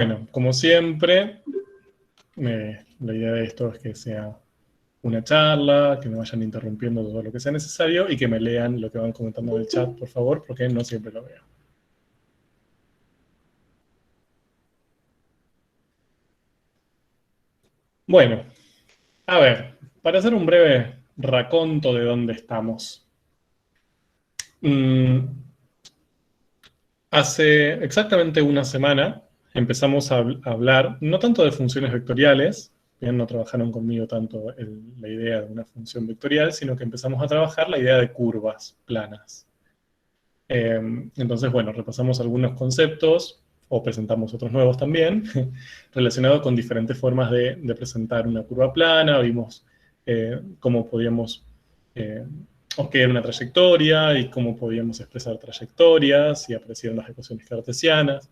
Bueno, como siempre, la idea de esto es que sea una charla, que me vayan interrumpiendo todo lo que sea necesario y que me lean lo que van comentando en el chat, por favor, porque no siempre lo veo. Bueno, a ver, para hacer un breve raconto de dónde estamos. Hace exactamente una semana empezamos a hablar, no tanto de funciones vectoriales, bien, no trabajaron conmigo tanto la idea de una función vectorial, sino que empezamos a trabajar la idea de curvas planas. Entonces, bueno, repasamos algunos conceptos, o presentamos otros nuevos también, relacionados con diferentes formas de presentar una curva plana, vimos cómo podíamos, o qué era una trayectoria, y cómo podíamos expresar trayectorias, y aparecieron las ecuaciones cartesianas,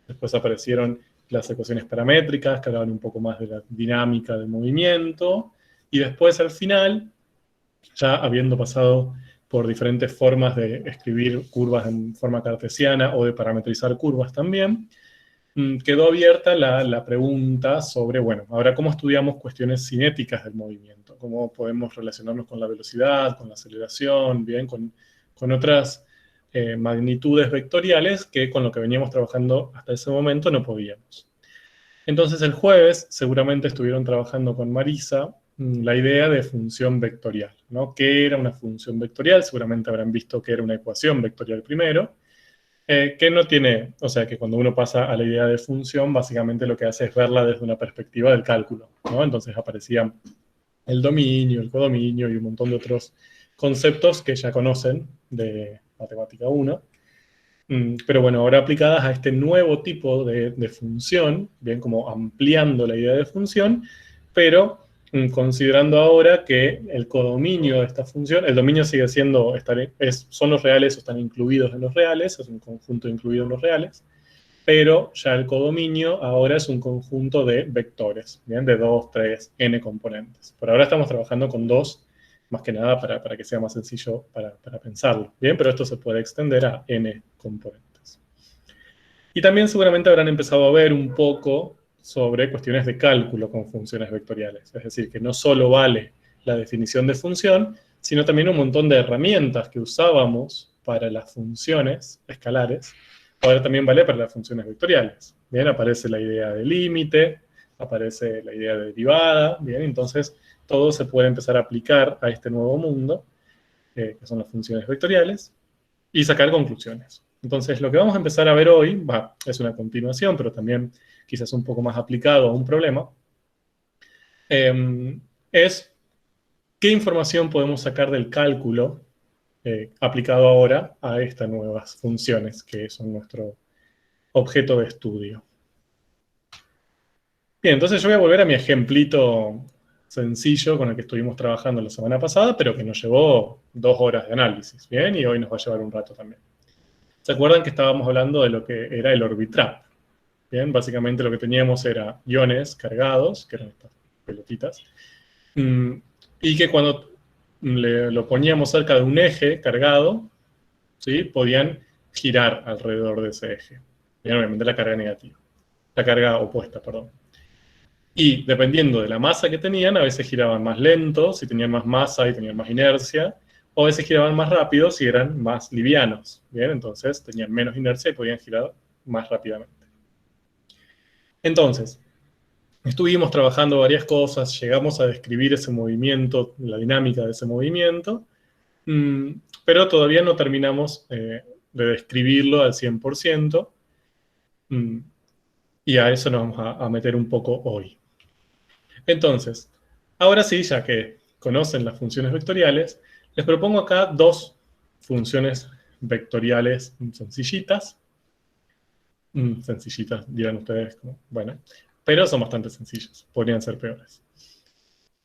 después aparecieron las ecuaciones paramétricas, que hablaban un poco más de la dinámica del movimiento, y después al final, ya habiendo pasado por diferentes formas de escribir curvas en forma cartesiana o de parametrizar curvas también, quedó abierta la pregunta sobre, bueno, ahora cómo estudiamos cuestiones cinéticas del movimiento, cómo podemos relacionarnos con la velocidad, con la aceleración, bien, con otras magnitudes vectoriales que con lo que veníamos trabajando hasta ese momento no podíamos. Entonces el jueves seguramente estuvieron trabajando con Marisa la idea de función vectorial, ¿no? ¿Qué era una función vectorial? Seguramente habrán visto que era una ecuación vectorial primero, que no tiene, o sea, que cuando uno pasa a la idea de función, básicamente lo que hace es verla desde una perspectiva del cálculo, ¿no? Entonces aparecían el dominio, el codominio y un montón de otros conceptos que ya conocen de Matemática 1. Pero bueno, ahora aplicadas a este nuevo tipo de función, bien como ampliando la idea de función, pero considerando ahora que el codominio de esta función, el dominio sigue siendo, son los reales o están incluidos en los reales, es un conjunto incluido en los reales, pero ya el codominio ahora es un conjunto de vectores, bien, de 2, 3, n componentes. Por ahora estamos trabajando con 2, más que nada para que sea más sencillo para pensarlo, bien, pero esto se puede extender a n componentes. Y también seguramente habrán empezado a ver un poco sobre cuestiones de cálculo con funciones vectoriales, es decir, que no solo vale la definición de función, sino también un montón de herramientas que usábamos para las funciones escalares, ahora también vale para las funciones vectoriales. Bien, aparece la idea de límite, aparece la idea de derivada, bien, entonces todo se puede empezar a aplicar a este nuevo mundo, que son las funciones vectoriales, y sacar conclusiones. Entonces, lo que vamos a empezar a ver hoy, es una continuación, pero también quizás un poco más aplicado a un problema, es qué información podemos sacar del cálculo aplicado ahora a estas nuevas funciones que son nuestro objeto de estudio. Bien, entonces yo voy a volver a mi ejemplito sencillo con el que estuvimos trabajando la semana pasada, pero que nos llevó 2 horas de análisis, ¿bien? Y hoy nos va a llevar un rato también. ¿Se acuerdan que estábamos hablando de lo que era el Orbitrap? Bien, básicamente lo que teníamos era iones cargados, que eran estas pelotitas, y que cuando lo poníamos cerca de un eje cargado, ¿sí? Podían girar alrededor de ese eje. Bien, obviamente la carga negativa, la carga opuesta, perdón. Y dependiendo de la masa que tenían, a veces giraban más lento, si tenían más masa y tenían más inercia, o a veces giraban más rápido si eran más livianos. Bien, entonces tenían menos inercia y podían girar más rápidamente. Entonces, estuvimos trabajando varias cosas, llegamos a describir ese movimiento, la dinámica de ese movimiento, pero todavía no terminamos de describirlo al 100%, y a eso nos vamos a meter un poco hoy. Entonces, ahora sí, ya que conocen las funciones vectoriales, les propongo acá 2 funciones vectoriales sencillitas. Sencillitas, dirán ustedes, bueno, pero son bastante sencillas, podrían ser peores.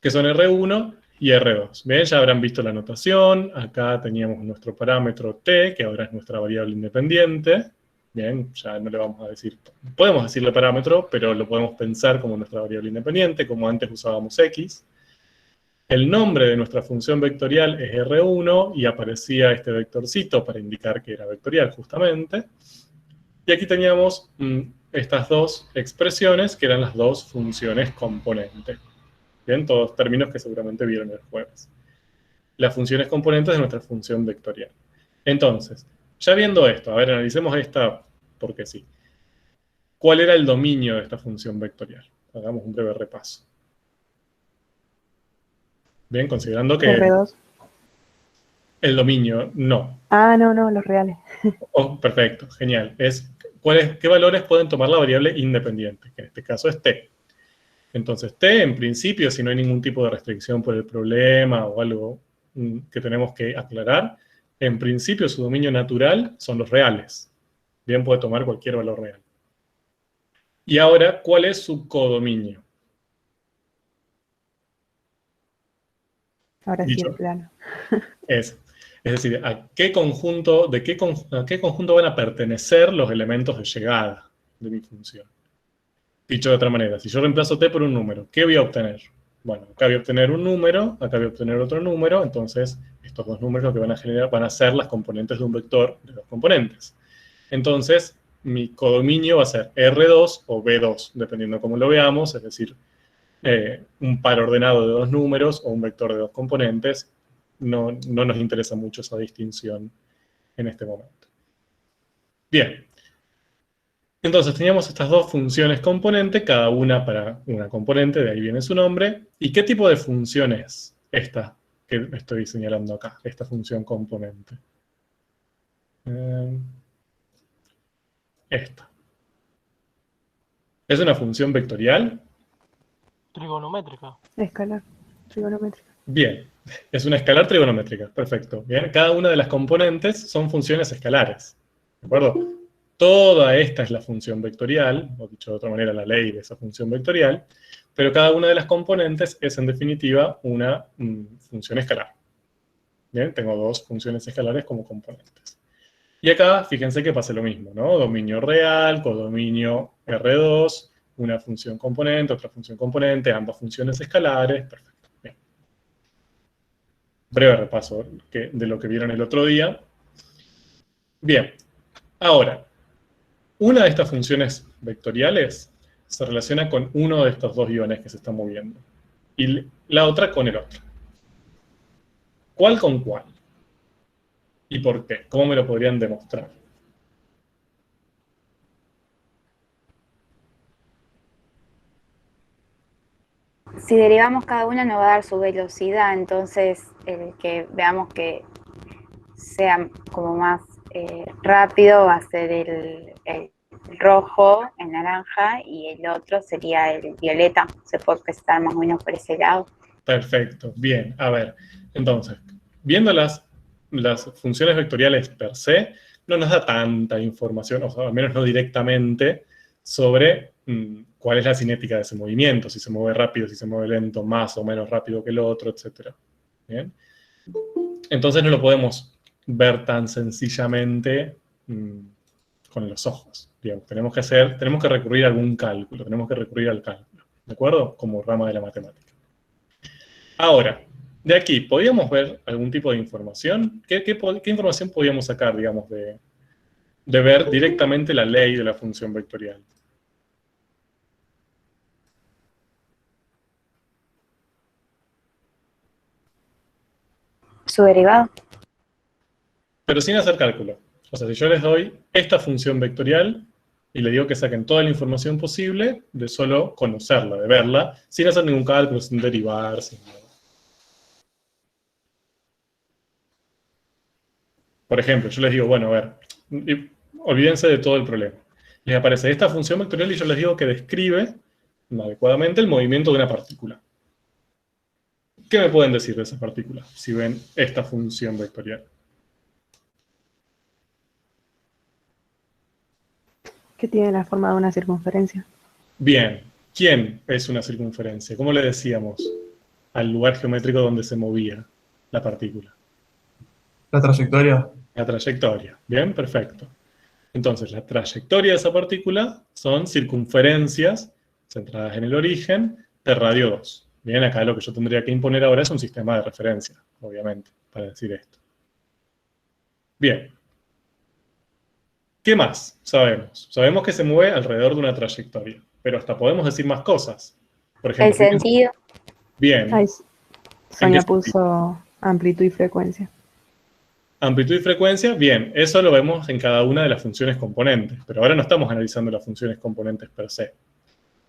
Que son R1 y R2. Bien, ya habrán visto la notación, acá teníamos nuestro parámetro t, que ahora es nuestra variable independiente. Bien, ya no le vamos a decir, podemos decirle parámetro, pero lo podemos pensar como nuestra variable independiente, como antes usábamos x. El nombre de nuestra función vectorial es R1 y aparecía este vectorcito para indicar que era vectorial justamente. Y aquí teníamos estas dos expresiones, que eran las dos funciones componentes. Bien, todos términos que seguramente vieron el jueves. Las funciones componentes de nuestra función vectorial. Entonces, ya viendo esto, a ver, analicemos esta porque sí. ¿Cuál era el dominio de esta función vectorial? Hagamos un breve repaso. Bien, considerando que R2. el dominio no. Ah, no, los reales. Oh, perfecto, genial. ¿Qué valores pueden tomar la variable independiente? Que en este caso es t. Entonces, t, en principio, si no hay ningún tipo de restricción por el problema o algo que tenemos que aclarar, en principio su dominio natural son los reales. Bien, puede tomar cualquier valor real. Y ahora, ¿cuál es su codominio? Ahora sí el Dicho plano. es decir, ¿a qué conjunto van a pertenecer los elementos de llegada de mi función? Dicho de otra manera, si yo reemplazo t por un número, ¿qué voy a obtener? Bueno, acá voy a obtener un número, acá voy a obtener otro número, entonces estos dos números lo que van a generar van a ser las componentes de un vector de dos componentes. Entonces, mi codominio va a ser R2 o B2, dependiendo de cómo lo veamos, es decir, un par ordenado de dos números o un vector de dos componentes. No nos interesa mucho esa distinción en este momento. Bien. Entonces teníamos estas dos funciones componente, cada una para una componente, de ahí viene su nombre. ¿Y qué tipo de función es esta que estoy señalando acá, esta función componente? Esta. ¿Es una función vectorial? Trigonométrica. Escalar. Trigonométrica. Bien, es una escalar trigonométrica, perfecto. Bien, cada una de las componentes son funciones escalares, ¿de acuerdo? Toda esta es la función vectorial, o dicho de otra manera, la ley de esa función vectorial, pero cada una de las componentes es en definitiva una función escalar. Bien, tengo dos funciones escalares como componentes. Y acá, fíjense que pasa lo mismo, ¿no? Dominio real, codominio R2, una función componente, otra función componente, ambas funciones escalares, perfecto. Bien. Breve repaso de lo que vieron el otro día. Bien, ahora, una de estas funciones vectoriales se relaciona con uno de estos dos iones que se están moviendo, y la otra con el otro. ¿Cuál con cuál? ¿Y por qué? ¿Cómo me lo podrían demostrar? Si derivamos cada una nos va a dar su velocidad, entonces el que veamos que sea como más rápido va a ser el rojo, el naranja, y el otro sería el violeta. Se puede prestar más o menos por ese lado. Perfecto, bien. A ver, entonces, viendo las funciones vectoriales per se, no nos da tanta información, o sea, al menos no directamente, sobre cuál es la cinética de ese movimiento, si se mueve rápido, si se mueve lento, más o menos rápido que el otro, etc. ¿Bien? Entonces no lo podemos ver tan sencillamente con los ojos. Digamos, tenemos que recurrir a algún cálculo, tenemos que recurrir al cálculo, ¿de acuerdo? Como rama de la matemática. Ahora, de aquí, ¿podíamos ver algún tipo de información? ¿Qué información podíamos sacar, digamos, de ver directamente la ley de la función vectorial? Su derivado. Pero sin hacer cálculo. O sea, si yo les doy esta función vectorial y le digo que saquen toda la información posible de solo conocerla, de verla, sin hacer ningún cálculo, sin derivar, sin nada. Por ejemplo, yo les digo, bueno, a ver, olvídense de todo el problema. Les aparece esta función vectorial y yo les digo que describe adecuadamente el movimiento de una partícula. ¿Qué me pueden decir de esa partícula si ven esta función vectorial? Que tiene la forma de una circunferencia. Bien, ¿quién es una circunferencia? ¿Cómo le decíamos al lugar geométrico donde se movía la partícula? La trayectoria. La trayectoria. Bien, perfecto. Entonces, la trayectoria de esa partícula son circunferencias centradas en el origen de radio 2. Bien, acá lo que yo tendría que imponer ahora es un sistema de referencia, obviamente, para decir esto. Bien. ¿Qué más sabemos? Sabemos que se mueve alrededor de una trayectoria, pero hasta podemos decir más cosas. Por El ejemplo, sentido. bien, Ahí ¿en qué Sonia sentido? puso amplitud y frecuencia. Amplitud y frecuencia, bien, eso lo vemos en cada una de las funciones componentes, pero ahora no estamos analizando las funciones componentes per se.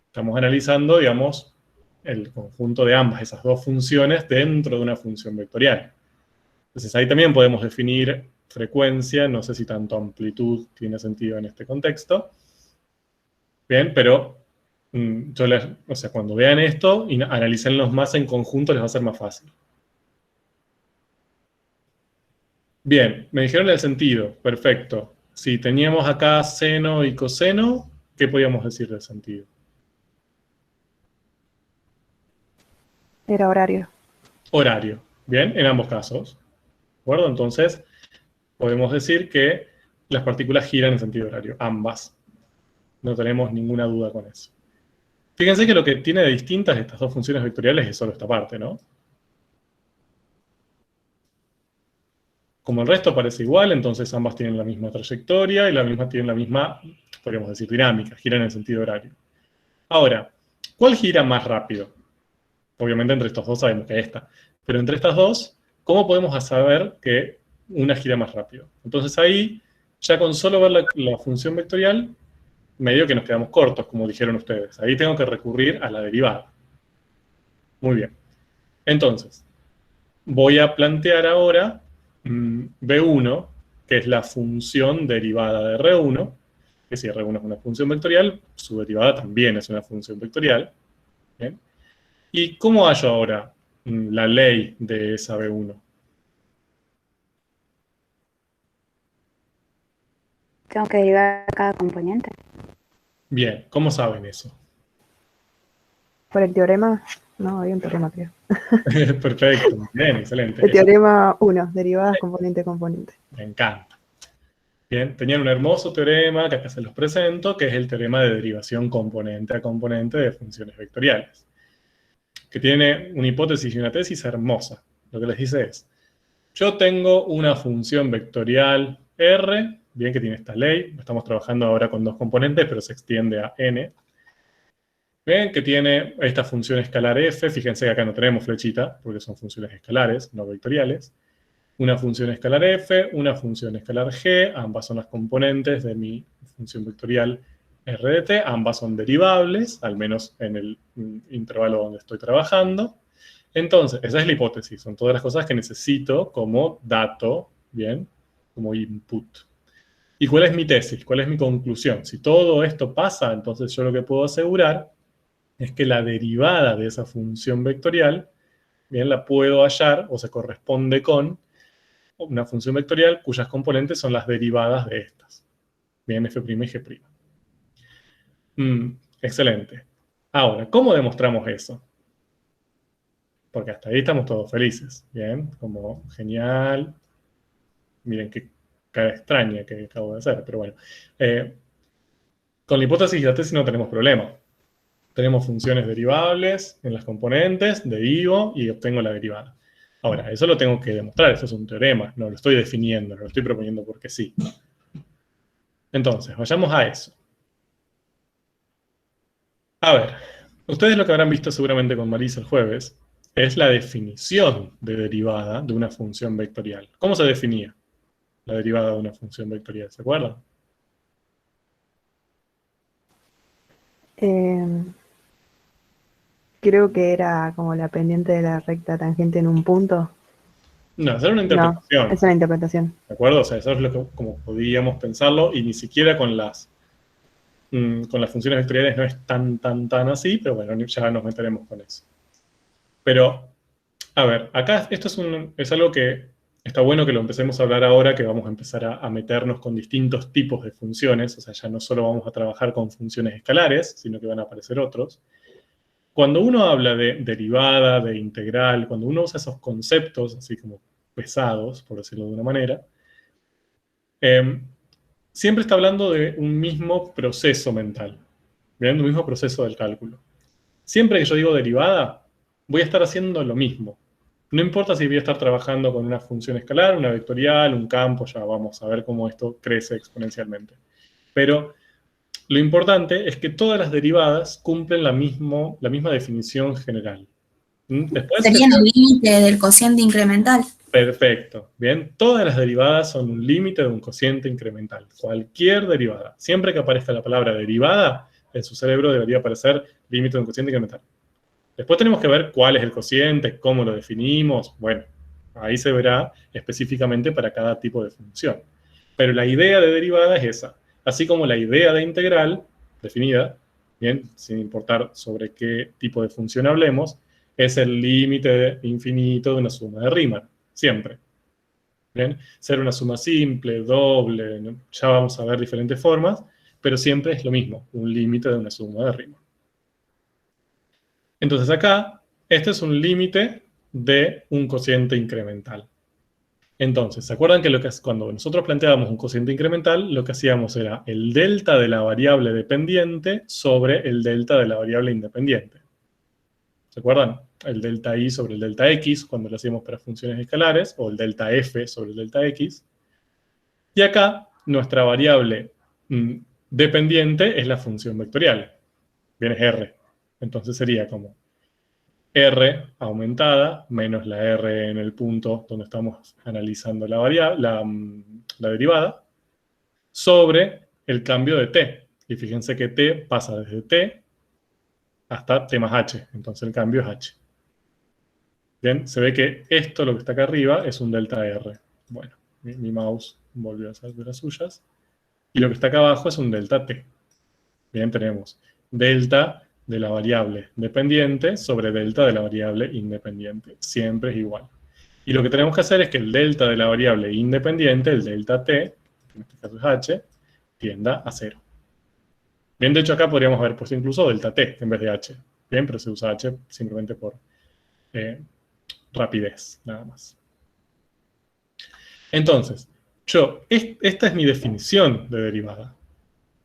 Estamos analizando, digamos, el conjunto de ambas, esas dos funciones dentro de una función vectorial. Entonces ahí también podemos definir frecuencia, no sé si tanto amplitud tiene sentido en este contexto. Bien, pero o sea, cuando vean esto y analícenlos más en conjunto les va a ser más fácil. Bien, me dijeron el sentido, perfecto. Si teníamos acá seno y coseno, ¿qué podíamos decir del sentido? Era horario. Horario, bien, en ambos casos. ¿De acuerdo? Entonces, podemos decir que las partículas giran en sentido horario, ambas. No tenemos ninguna duda con eso. Fíjense que lo que tiene de distintas estas dos funciones vectoriales es solo esta parte, ¿no? Como el resto parece igual, entonces ambas tienen la misma trayectoria y tienen la misma, podríamos decir, dinámica, giran en sentido horario. Ahora, ¿cuál gira más rápido? Obviamente entre estos dos sabemos que esta. Pero entre estas dos, ¿cómo podemos saber que una gira más rápido? Entonces ahí, ya con solo ver la función vectorial, medio que nos quedamos cortos, como dijeron ustedes. Ahí tengo que recurrir a la derivada. Muy bien. Entonces, voy a plantear ahora B1, que es la función derivada de R1, que si R1 es una función vectorial, su derivada también es una función vectorial. ¿Bien? ¿Y cómo hallo ahora la ley de esa B1? Tengo que derivar cada componente. Bien, ¿cómo saben eso? Por el teorema, no, había un teorema, creo. Perfecto, bien, excelente. El teorema 1, derivadas componente a componente. Me encanta. Bien, tenían un hermoso teorema que acá se los presento, que es el teorema de derivación componente a componente de funciones vectoriales, que tiene una hipótesis y una tesis hermosa. Lo que les dice es, yo tengo una función vectorial R, bien que tiene esta ley, estamos trabajando ahora con dos componentes, pero se extiende a n. Bien, que tiene esta función escalar f, fíjense que acá no tenemos flechita, porque son funciones escalares, no vectoriales. Una función escalar f, una función escalar g, ambas son las componentes de mi función vectorial r de t, ambas son derivables, al menos en el intervalo donde estoy trabajando. Entonces, esa es la hipótesis, son todas las cosas que necesito como dato, ¿bien? Como input. ¿Y cuál es mi tesis? ¿Cuál es mi conclusión? Si todo esto pasa, entonces yo lo que puedo asegurar es que la derivada de esa función vectorial, bien, la puedo hallar o se corresponde con una función vectorial cuyas componentes son las derivadas de estas. Bien, f' y g'. Excelente. Ahora, ¿cómo demostramos eso? Porque hasta ahí estamos todos felices, ¿bien? Como genial. Miren qué cara extraña que acabo de hacer, pero bueno. Con la hipótesis y la tesis no tenemos problema. Tenemos funciones derivables en las componentes, derivo y obtengo la derivada. Ahora, eso lo tengo que demostrar, eso es un teorema, no lo estoy definiendo, no lo estoy proponiendo porque sí. Entonces, vayamos a eso. A ver, ustedes lo que habrán visto seguramente con Marisa el jueves es la definición de derivada de una función vectorial. ¿Cómo se definía la derivada de una función vectorial? ¿Se acuerdan? Creo que era como la pendiente de la recta tangente en un punto. No, esa era una No, interpretación. es una interpretación. ¿De acuerdo? O sea, eso es lo que, como podíamos pensarlo, y ni siquiera con las funciones vectoriales no es tan así, pero bueno, ya nos meteremos con eso. Pero, a ver, acá esto es algo que está bueno que lo empecemos a hablar ahora, que vamos a empezar a meternos con distintos tipos de funciones, o sea, ya no solo vamos a trabajar con funciones escalares, sino que van a aparecer otros. Cuando uno habla de derivada, de integral, cuando uno usa esos conceptos así como pesados, por decirlo de una manera, siempre está hablando de un mismo proceso mental, ¿bien? Un mismo proceso del cálculo. Siempre que yo digo derivada, voy a estar haciendo lo mismo. No importa si voy a estar trabajando con una función escalar, una vectorial, un campo, ya vamos a ver cómo esto crece exponencialmente. Pero lo importante es que todas las derivadas cumplen la misma definición general. Después, Serían el límite del cociente incremental. perfecto. Bien, todas las derivadas son un límite de un cociente incremental. Cualquier derivada. Siempre que aparezca la palabra derivada, en su cerebro debería aparecer límite de un cociente incremental. Después tenemos que ver cuál es el cociente, cómo lo definimos. Bueno, ahí se verá específicamente para cada tipo de función. Pero la idea de derivada es esa. Así como la idea de integral, definida, bien, sin importar sobre qué tipo de función hablemos, es el límite infinito de una suma de Riemann, siempre. Bien, ser una suma simple, doble, ¿no? Ya vamos a ver diferentes formas, pero siempre es lo mismo, un límite de una suma de Riemann. Entonces acá, este es un límite de un cociente incremental. Entonces, ¿se acuerdan que cuando nosotros planteábamos un cociente incremental, lo que hacíamos era el delta de la variable dependiente sobre el delta de la variable independiente? ¿Se acuerdan? El delta i sobre el delta x, cuando lo hacíamos para funciones escalares, o el delta f sobre el delta x. Y acá, nuestra variable dependiente es la función vectorial. Bien, es r. Entonces sería como r aumentada menos la r en el punto donde estamos analizando la derivada sobre el cambio de t. Y fíjense que t pasa desde t hasta t más h. Entonces el cambio es h. Bien, se ve que esto, lo que está acá arriba, es un delta r. Bueno, mi mouse volvió a hacer de las suyas. Y lo que está acá abajo es un delta t. Bien, tenemos delta de la variable dependiente sobre delta de la variable independiente. Siempre es igual. Y lo que tenemos que hacer es que el delta de la variable independiente, el delta t, que en este caso es h, tienda a 0. Bien, de hecho acá podríamos haber puesto incluso delta t en vez de h. Bien, pero se usa h simplemente por rapidez, nada más. Entonces, esta es mi definición de derivada.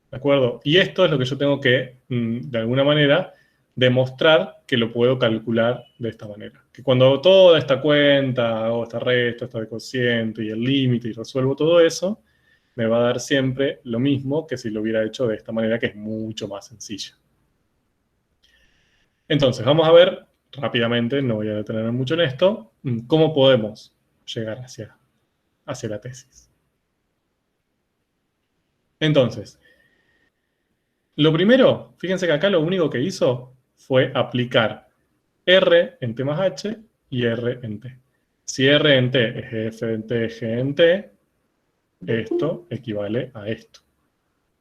¿De acuerdo? Y esto es lo que yo tengo que, de alguna manera, demostrar que lo puedo calcular de esta manera. Que cuando hago toda esta cuenta, hago esta resta, esta de cociente y el límite y resuelvo todo eso, me va a dar siempre lo mismo que si lo hubiera hecho de esta manera, que es mucho más sencilla. Entonces, vamos a ver rápidamente, no voy a detenerme mucho en esto, cómo podemos llegar hacia la tesis. Entonces, lo primero, fíjense que acá lo único que hizo fue aplicar R en T más H y R en T. Si R en T es F en T, G en T, esto equivale a esto.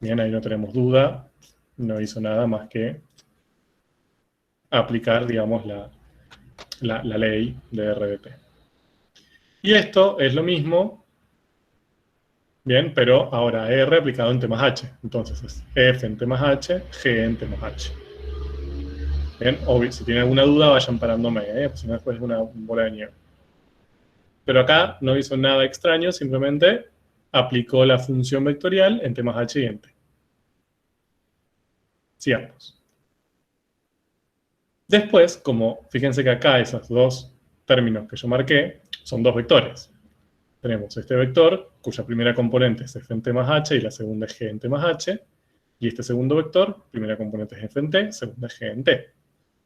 Bien, ahí no tenemos duda, no hizo nada más que aplicar, digamos, la ley de R de T. Y esto es lo mismo, bien, pero ahora R aplicado en T más H. Entonces es F en T más H, G en T más H. Bien, obvio, si tienen alguna duda vayan parándome, pues si no después es una bola de nieve. Pero acá no hizo nada extraño, simplemente aplicó la función vectorial en T más H y en T. Sigamos. Después, como fíjense que acá esos dos términos que yo marqué son dos vectores. Tenemos este vector, cuya primera componente es f en t más h y la segunda es g en t más h. Y este segundo vector, primera componente es f en t, segunda es g en t.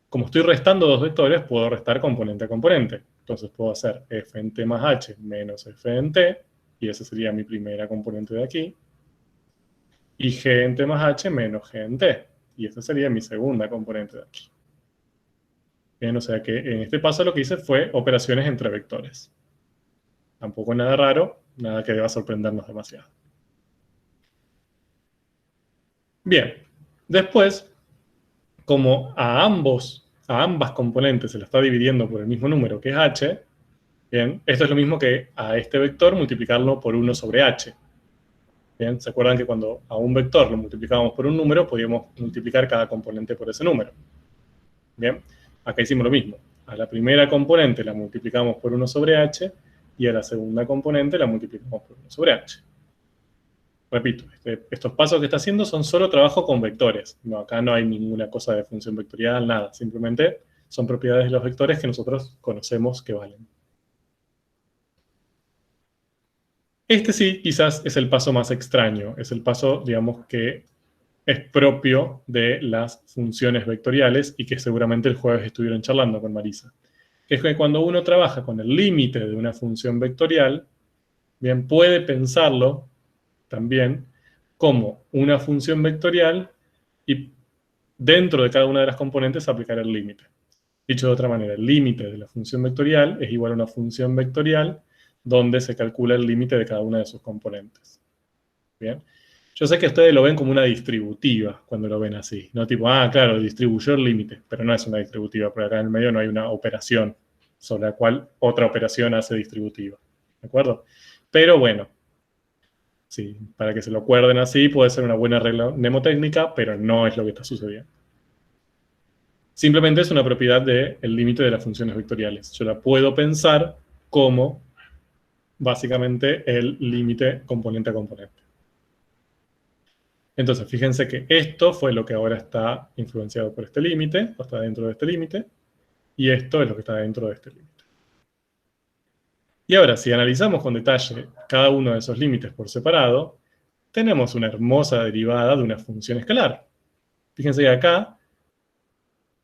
Como estoy restando dos vectores, puedo restar componente a componente. Entonces puedo hacer f en t más h menos f en t, y esa sería mi primera componente de aquí. Y g en t más h menos g en t, y esa sería mi segunda componente de aquí. Bien, o sea que en este paso lo que hice fue operaciones entre vectores. Tampoco nada raro, nada que deba sorprendernos demasiado. Bien, después, como a ambas componentes se la está dividiendo por el mismo número que es h, bien, esto es lo mismo que a este vector multiplicarlo por 1 sobre h. Bien, ¿se acuerdan que cuando a un vector lo multiplicábamos por un número, podíamos multiplicar cada componente por ese número? Bien, acá hicimos lo mismo. A la primera componente la multiplicamos por 1 sobre h, y a la segunda componente la multiplicamos por 1 sobre h. Repito, estos pasos que está haciendo son solo trabajo con vectores. No, acá no hay ninguna cosa de función vectorial, nada. Simplemente son propiedades de los vectores que nosotros conocemos que valen. Este sí, quizás es el paso más extraño, es el paso, digamos, que es propio de las funciones vectoriales y que seguramente el jueves estuvieron charlando con Marisa. Es que cuando uno trabaja con el límite de una función vectorial, bien, puede pensarlo también como una función vectorial y dentro de cada una de las componentes aplicar el límite. Dicho de otra manera, el límite de la función vectorial es igual a una función vectorial donde se calcula el límite de cada una de sus componentes. Bien. Yo sé que ustedes lo ven como una distributiva cuando lo ven así, ¿no? Tipo, claro, distribuyó el límite, pero no es una distributiva, porque acá en el medio no hay una operación sobre la cual otra operación hace distributiva, ¿de acuerdo? Pero bueno, sí, para que se lo acuerden así, puede ser una buena regla mnemotécnica, pero no es lo que está sucediendo. Simplemente es una propiedad del límite de las funciones vectoriales. Yo la puedo pensar como, básicamente, el límite componente a componente. Entonces, fíjense que esto fue lo que ahora está influenciado por este límite, o está dentro de este límite, y esto es lo que está dentro de este límite. Y ahora, si analizamos con detalle cada uno de esos límites por separado, tenemos una hermosa derivada de una función escalar. Fíjense que acá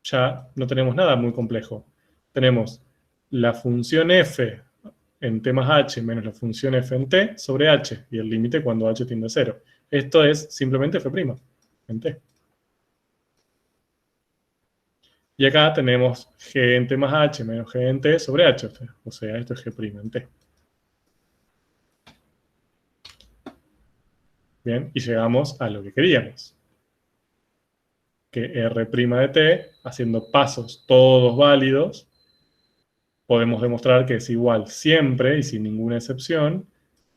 ya no tenemos nada muy complejo. Tenemos la función f en t más h menos la función f en t sobre h, y el límite cuando h tiende a 0. Esto es simplemente f' en t. Y acá tenemos g en t más h menos g en t sobre h, o sea, esto es g' en t. Bien, y llegamos a lo que queríamos. Que r' de t, haciendo pasos todos válidos, podemos demostrar que es igual siempre y sin ninguna excepción,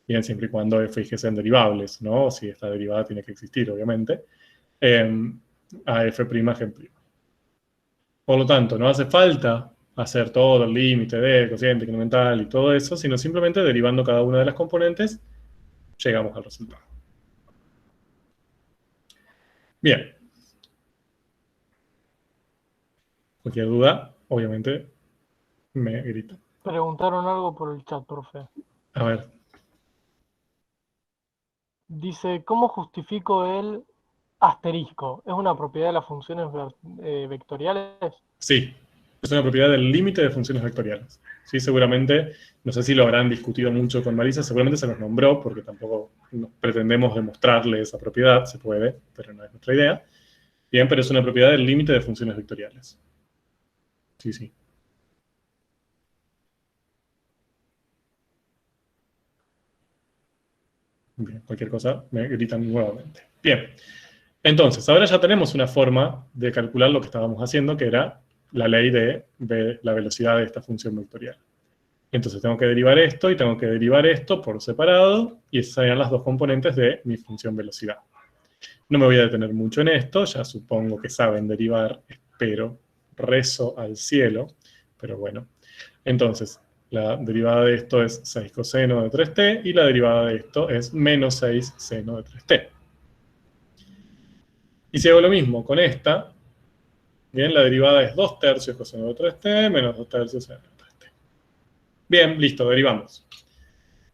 bien, siempre y cuando f y g sean derivables, ¿no? Si esta derivada tiene que existir, obviamente, a f' g'. Por lo tanto, no hace falta hacer todo el límite de cociente incremental y todo eso, sino simplemente derivando cada una de las componentes, llegamos al resultado. Bien. Cualquier duda, obviamente, me grita. Preguntaron algo por el chat, profe. A ver. Dice, ¿cómo justifico el asterisco? ¿Es una propiedad de las funciones vectoriales? Sí, es una propiedad del límite de funciones vectoriales. Sí, seguramente, no sé si lo habrán discutido mucho con Marisa, seguramente se los nombró, porque tampoco pretendemos demostrarle esa propiedad, se puede, pero no es nuestra idea. Bien, pero es una propiedad del límite de funciones vectoriales. Sí, sí. Bien, cualquier cosa me gritan nuevamente. Bien, entonces, ahora ya tenemos una forma de calcular lo que estábamos haciendo, que era la ley de la velocidad de esta función vectorial. Entonces tengo que derivar esto y tengo que derivar esto por separado, y esas serían las dos componentes de mi función velocidad. No me voy a detener mucho en esto, ya supongo que saben derivar, espero, rezo al cielo, pero bueno. Entonces, la derivada de esto es 6 coseno de 3t, y la derivada de esto es menos 6 seno de 3t. Y si hago lo mismo con esta, bien, la derivada es 2 tercios coseno de 3t menos 2 tercios seno de 3t. Bien, listo, derivamos.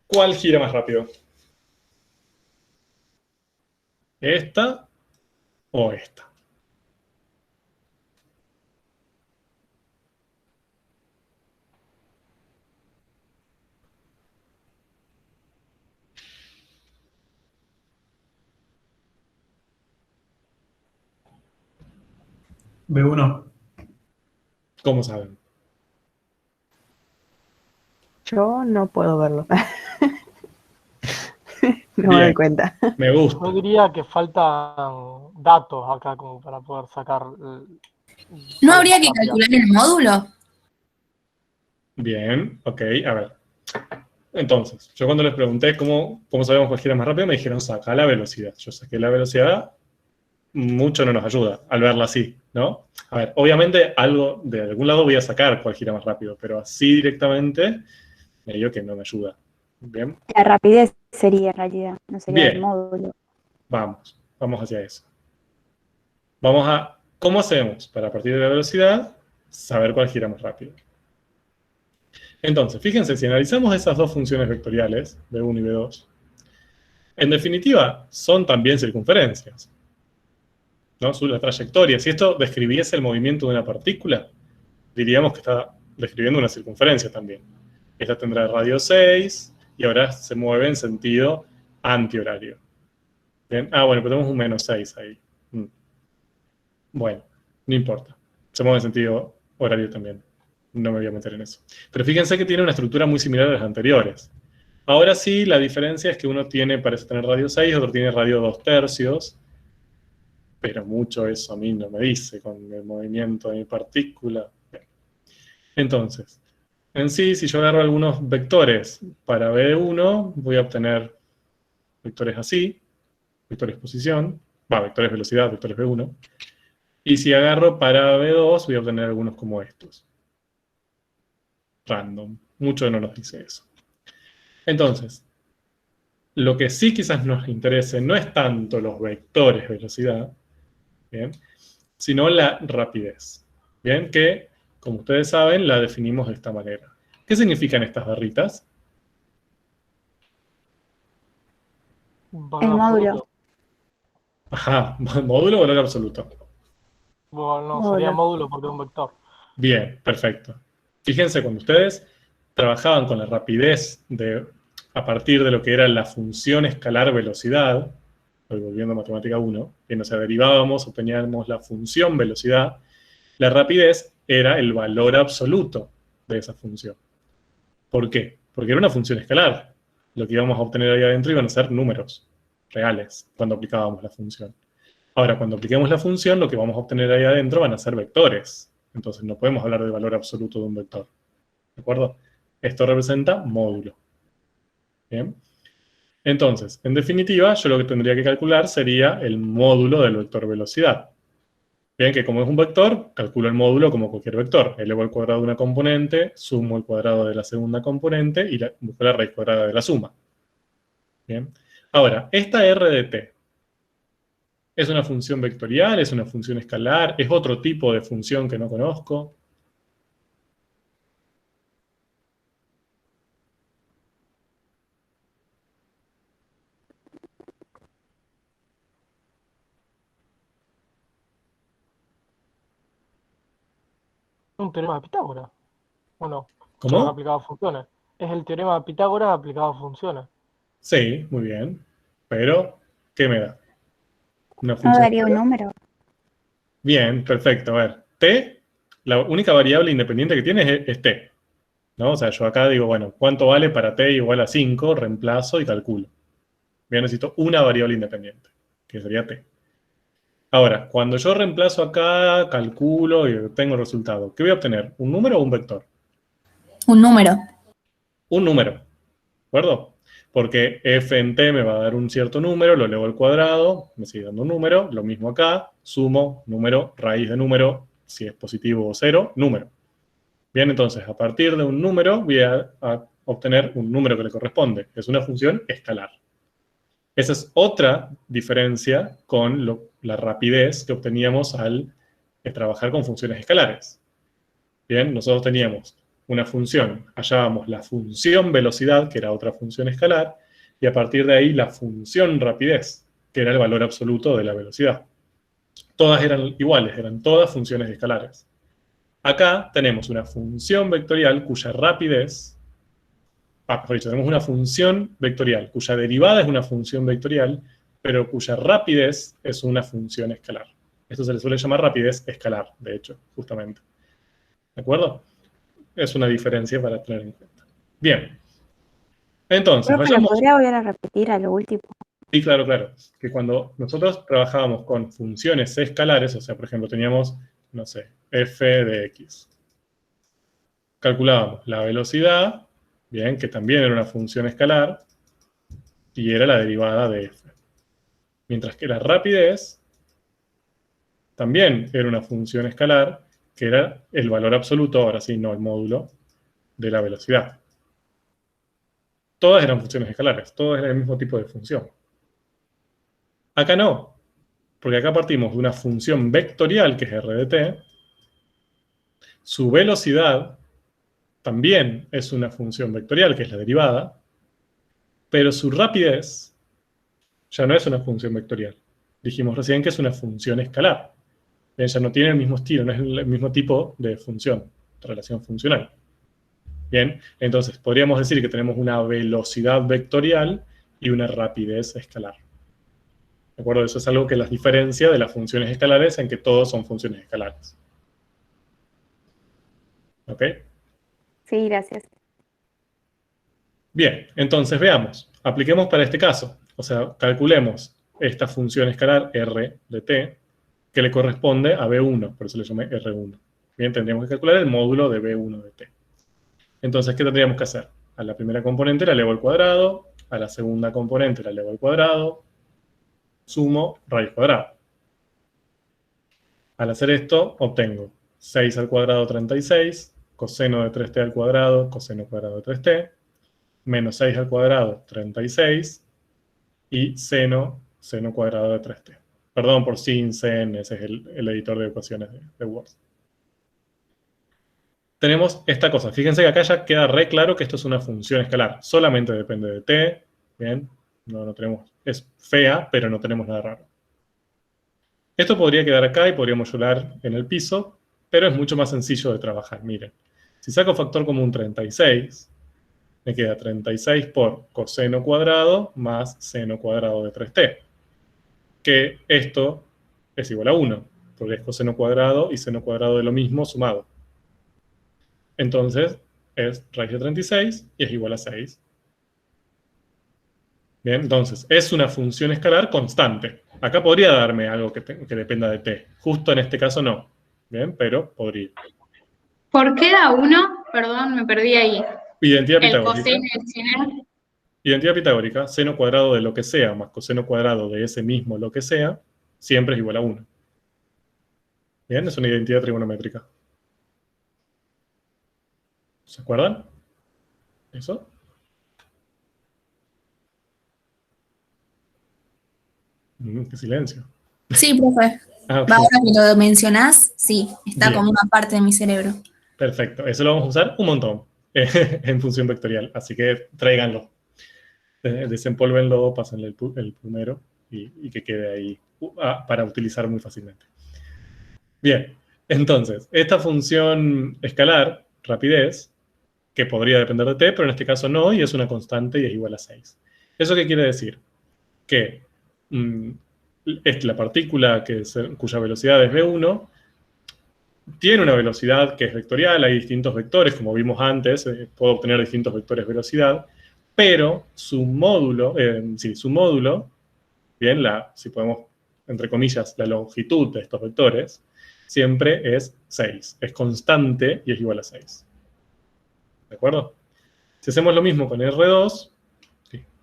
¿Cuál gira más rápido? ¿Esta o esta? B1. ¿Cómo saben? Yo no puedo verlo. No me Bien, doy cuenta. me gusta. Yo diría que faltan datos acá como para poder sacar... ¿No habría que calcular el módulo? Bien, ok, a ver. Entonces, yo cuando les pregunté cómo sabemos cuál gira más rápido, me dijeron saca la velocidad. Yo saqué la velocidad, mucho no nos ayuda al verla así, ¿no? A ver, obviamente algo de algún lado voy a sacar cuál gira más rápido, pero así directamente me digo que no me ayuda. Bien. La rapidez sería en realidad, no sería el Bien. módulo. Vamos hacia eso. ¿Cómo hacemos para partir de la velocidad saber cuál gira más rápido. Entonces, fíjense, si analizamos esas dos funciones vectoriales, B1 y B2, en definitiva, son también circunferencias, ¿no? La trayectoria. Si esto describiese el movimiento de una partícula, diríamos que está describiendo una circunferencia también. Esta tendrá radio 6 y ahora se mueve en sentido antihorario. ¿Bien? Ah, bueno, pero tenemos un menos 6 ahí. Bueno, no importa. Se mueve en sentido horario también. No me voy a meter en eso. Pero fíjense que tiene una estructura muy similar a las anteriores. Ahora sí, la diferencia es que uno parece tener radio 6, otro tiene radio 2/3, pero mucho eso a mí no me dice con el movimiento de mi partícula. Bien. Entonces, en sí, si yo agarro algunos vectores para B1, voy a obtener vectores así, vectores posición, vectores velocidad, vectores B1. Y si agarro para B2, voy a obtener algunos como estos. Random. Mucho no nos dice eso. Entonces, lo que sí quizás nos interese no es tanto los vectores velocidad, ¿bien?, sino la rapidez, ¿bien? Que, como ustedes saben, la definimos de esta manera. ¿Qué significan estas barritas? Valor El módulo. absoluto. Ajá, módulo o valor absoluto. Bueno, no, sería módulo porque es un vector. Bien, perfecto. Fíjense, cuando ustedes trabajaban con la rapidez a partir de lo que era la función escalar velocidad, estoy volviendo a matemática 1, que nos derivábamos, obteníamos la función velocidad, la rapidez era el valor absoluto de esa función. ¿Por qué? Porque era una función escalar. Lo que íbamos a obtener ahí adentro iban a ser números reales cuando aplicábamos la función. Ahora, cuando apliquemos la función, lo que vamos a obtener ahí adentro van a ser vectores. Entonces no podemos hablar de valor absoluto de un vector. ¿De acuerdo? Esto representa módulo. ¿Bien? Entonces, en definitiva, yo lo que tendría que calcular sería el módulo del vector velocidad. Bien, que como es un vector, calculo el módulo como cualquier vector. Elevo el cuadrado de una componente, sumo el cuadrado de la segunda componente y busco la raíz cuadrada de la suma. Bien. Ahora, esta r de t, ¿es una función vectorial? ¿Es una función escalar? ¿Es otro tipo de función que no conozco? Un teorema de Pitágoras. ¿O no? ¿Cómo? Solo que aplicado a funciones. Es el teorema de Pitágoras aplicado a funciones. Sí, muy bien. Pero, ¿qué me da? Una No función daría un escalar. número. Bien, perfecto. A ver, t, la única variable independiente que tiene es t, ¿no? O sea, yo acá digo, bueno, ¿cuánto vale para t igual a 5? Reemplazo y calculo. Bien, necesito una variable independiente, que sería t. Ahora, cuando yo reemplazo acá, calculo y obtengo el resultado, ¿qué voy a obtener? ¿Un número o un vector? Un número. Un número, ¿de acuerdo? Porque f en t me va a dar un cierto número, lo elevo al cuadrado, me sigue dando un número, lo mismo acá, sumo, número, raíz de número, si es positivo o cero, número. Bien, entonces, a partir de un número voy a obtener un número que le corresponde. Es una función escalar. Esa es otra diferencia con la rapidez que obteníamos al trabajar con funciones escalares. Bien, nosotros teníamos una función, hallábamos la función velocidad, que era otra función escalar, y a partir de ahí la función rapidez, que era el valor absoluto de la velocidad. Todas eran iguales, eran todas funciones escalares. Acá tenemos una función vectorial cuya rapidez, mejor dicho, tenemos una función vectorial cuya derivada es una función vectorial, pero cuya rapidez es una función escalar. Esto se le suele llamar rapidez escalar, de hecho, justamente. ¿De acuerdo? Es una diferencia para tener en cuenta. Bien. Entonces, Creo que lo vayamos... podría volver a repetir a lo último. Sí, claro, claro. Que cuando nosotros trabajábamos con funciones escalares, o sea, por ejemplo, teníamos, no sé, f de x. Calculábamos la velocidad, bien, que también era una función escalar, y era la derivada de f. Mientras que la rapidez también era una función escalar, que era el valor absoluto, ahora sí, no el módulo, de la velocidad. Todas eran funciones escalares, todas eran el mismo tipo de función. Acá no, porque acá partimos de una función vectorial, que es r de t, Su velocidad también es una función vectorial, que es la derivada, pero su rapidez ya no es una función vectorial. Dijimos recién que es una función escalar. Ya no tiene el mismo estilo, no es el mismo tipo de función, de relación funcional. Bien, entonces podríamos decir que tenemos una velocidad vectorial y una rapidez escalar. ¿De acuerdo? Eso es algo que las diferencia de las funciones escalares en que todos son funciones escalares. ¿Ok? Sí, gracias. Bien, entonces veamos. Apliquemos para este caso. O sea, calculemos esta función escalar r de t que le corresponde a b1, por eso le llamé r1. Bien, tendríamos que calcular el módulo de b1 de t. Entonces, ¿qué tendríamos que hacer? A la primera componente la elevo al cuadrado, a la segunda componente la elevo al cuadrado, sumo raíz cuadrada. Al hacer esto, obtengo 6 al cuadrado 36, coseno de 3t al cuadrado, coseno cuadrado de 3t, menos 6 al cuadrado 36, y seno cuadrado de 3t. Perdón por sin, sen, ese es el editor de ecuaciones de Word. Tenemos esta cosa. Fíjense que acá ya queda re claro que esto es una función escalar. Solamente depende de t. Bien, no tenemos, es fea, pero no tenemos nada raro. Esto podría quedar acá y podríamos llorar en el piso, pero es mucho más sencillo de trabajar. Miren, si saco factor común 36, me queda 36 por coseno cuadrado más seno cuadrado de 3t. Que esto es igual a 1, porque es coseno cuadrado y seno cuadrado de lo mismo sumado. Entonces, es raíz de 36 y es igual a 6. Bien, entonces, es una función escalar constante. Acá podría darme algo que dependa de t. Justo en este caso no. Bien, pero podría. ¿Por qué da 1? Perdón, me perdí ahí. Identidad El pitagórica. coseno y el seno. Identidad pitagórica, seno cuadrado de lo que sea más coseno cuadrado de ese mismo lo que sea, siempre es igual a 1. Bien, es una identidad trigonométrica. ¿Se acuerdan? ¿Eso? Qué silencio. Sí, profe. Ah, ok. Ahora que lo mencionás, sí, está Bien. como una parte de mi cerebro. Perfecto. Eso lo vamos a usar un montón en función vectorial. Así que tráiganlo. Desempólvenlo, pásenle el primero y que quede ahí para utilizar muy fácilmente. Bien. Entonces, esta función escalar, rapidez, que podría depender de t, pero en este caso no, y es una constante y es igual a 6. ¿Eso qué quiere decir? Que la partícula cuya velocidad es v1 tiene una velocidad que es vectorial, hay distintos vectores, como vimos antes, puedo obtener distintos vectores de velocidad, pero su módulo, bien, si podemos, entre comillas, la longitud de estos vectores, siempre es 6, es constante y es igual a 6. ¿De acuerdo? Si hacemos lo mismo con R2,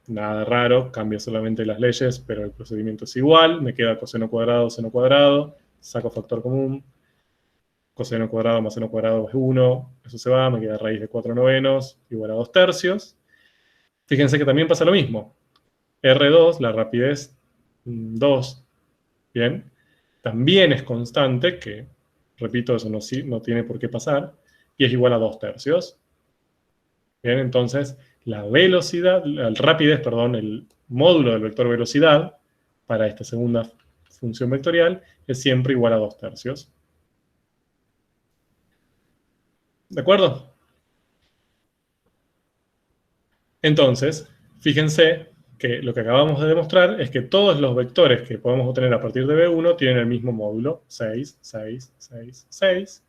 nada raro, cambia solamente las leyes, pero el procedimiento es igual, me queda coseno cuadrado, seno cuadrado, saco factor común, coseno cuadrado más seno cuadrado es 1, eso se va, me queda raíz de 4/9 igual a 2/3. Fíjense que también pasa lo mismo. R2, la rapidez 2, bien, también es constante, que, repito, eso no tiene por qué pasar, y es igual a 2/3. Bien, entonces, la rapidez, el módulo del vector velocidad, para esta segunda función vectorial, es siempre igual a 2/3. ¿De acuerdo? Entonces, fíjense que lo que acabamos de demostrar es que todos los vectores que podemos obtener a partir de B1 tienen el mismo módulo, 6, 6, 6, 6,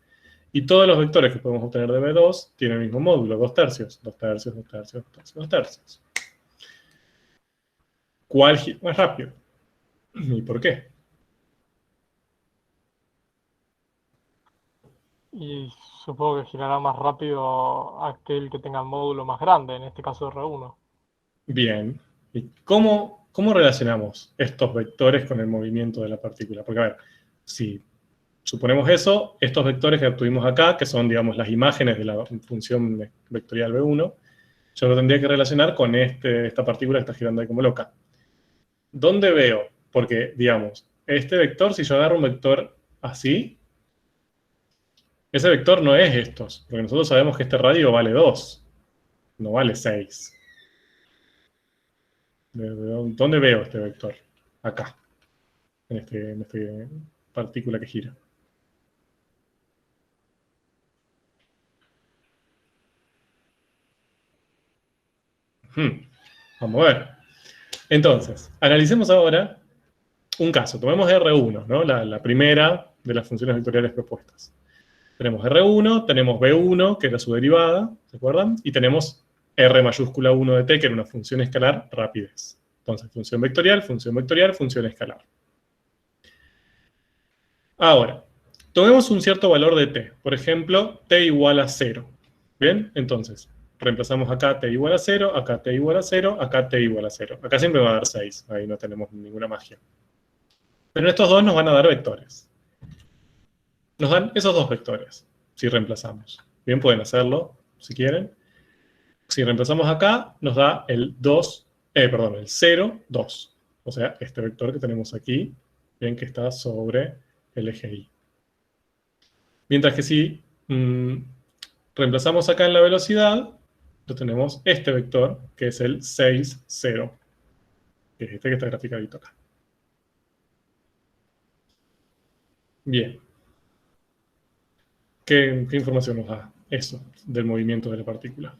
y todos los vectores que podemos obtener de B2 tienen el mismo módulo, 2/3, 2/3, 2/3, 2/3, 2/3. ¿Cuál gira más rápido? ¿Y por qué? Y supongo que girará más rápido aquel que tenga el módulo más grande, en este caso R1. Bien. ¿Y cómo relacionamos estos vectores con el movimiento de la partícula? Porque, a ver, si suponemos eso, estos vectores que obtuvimos acá, que son, digamos, las imágenes de la función vectorial B1, yo lo tendría que relacionar con esta partícula que está girando ahí como loca. ¿Dónde veo? Porque, digamos, este vector, si yo agarro un vector así, Ese vector no es estos, porque nosotros sabemos que este radio vale 2, no vale 6. ¿Dónde veo este vector? Acá, en este partícula que gira. Vamos a ver. Entonces, analicemos ahora un caso. Tomemos R1, ¿no? La primera de las funciones vectoriales propuestas. Tenemos R1, tenemos B1, que era su derivada, ¿se acuerdan? Y tenemos R mayúscula 1 de t, que era una función escalar rapidez. Entonces, función vectorial, función escalar. Ahora, tomemos un cierto valor de t. Por ejemplo, t igual a 0. ¿Bien? Entonces, reemplazamos acá t igual a 0, acá t igual a 0, acá t igual a 0. Acá siempre va a dar 6. Ahí no tenemos ninguna magia. Pero estos dos nos van a dar vectores. Nos dan esos dos vectores, si reemplazamos. Bien, pueden hacerlo, si quieren. Si reemplazamos acá, nos da el 0, 2. O sea, este vector que tenemos aquí, bien, que está sobre el eje Y. Mientras que si reemplazamos acá en la velocidad, tenemos este vector, que es el 6, 0. Que es este que está graficadito acá. Bien. ¿Qué información nos da eso del movimiento de la partícula?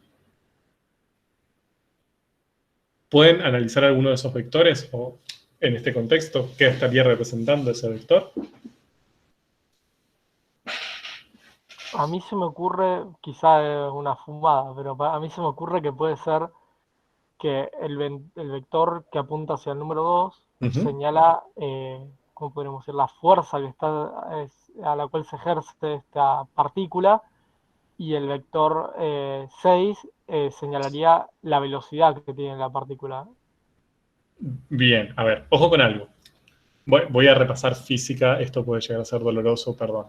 ¿Pueden analizar alguno de esos vectores? O, en este contexto, ¿qué estaría representando ese vector? A mí se me ocurre, quizá es una fumada, pero a mí se me ocurre que puede ser que el vector que apunta hacia el número 2 señala, ¿cómo podríamos decir? La fuerza que está, a la cual se ejerce esta partícula, y el vector 6 señalaría la velocidad que tiene la partícula. Bien, a ver, ojo con algo. Voy a repasar física, esto puede llegar a ser doloroso, perdón.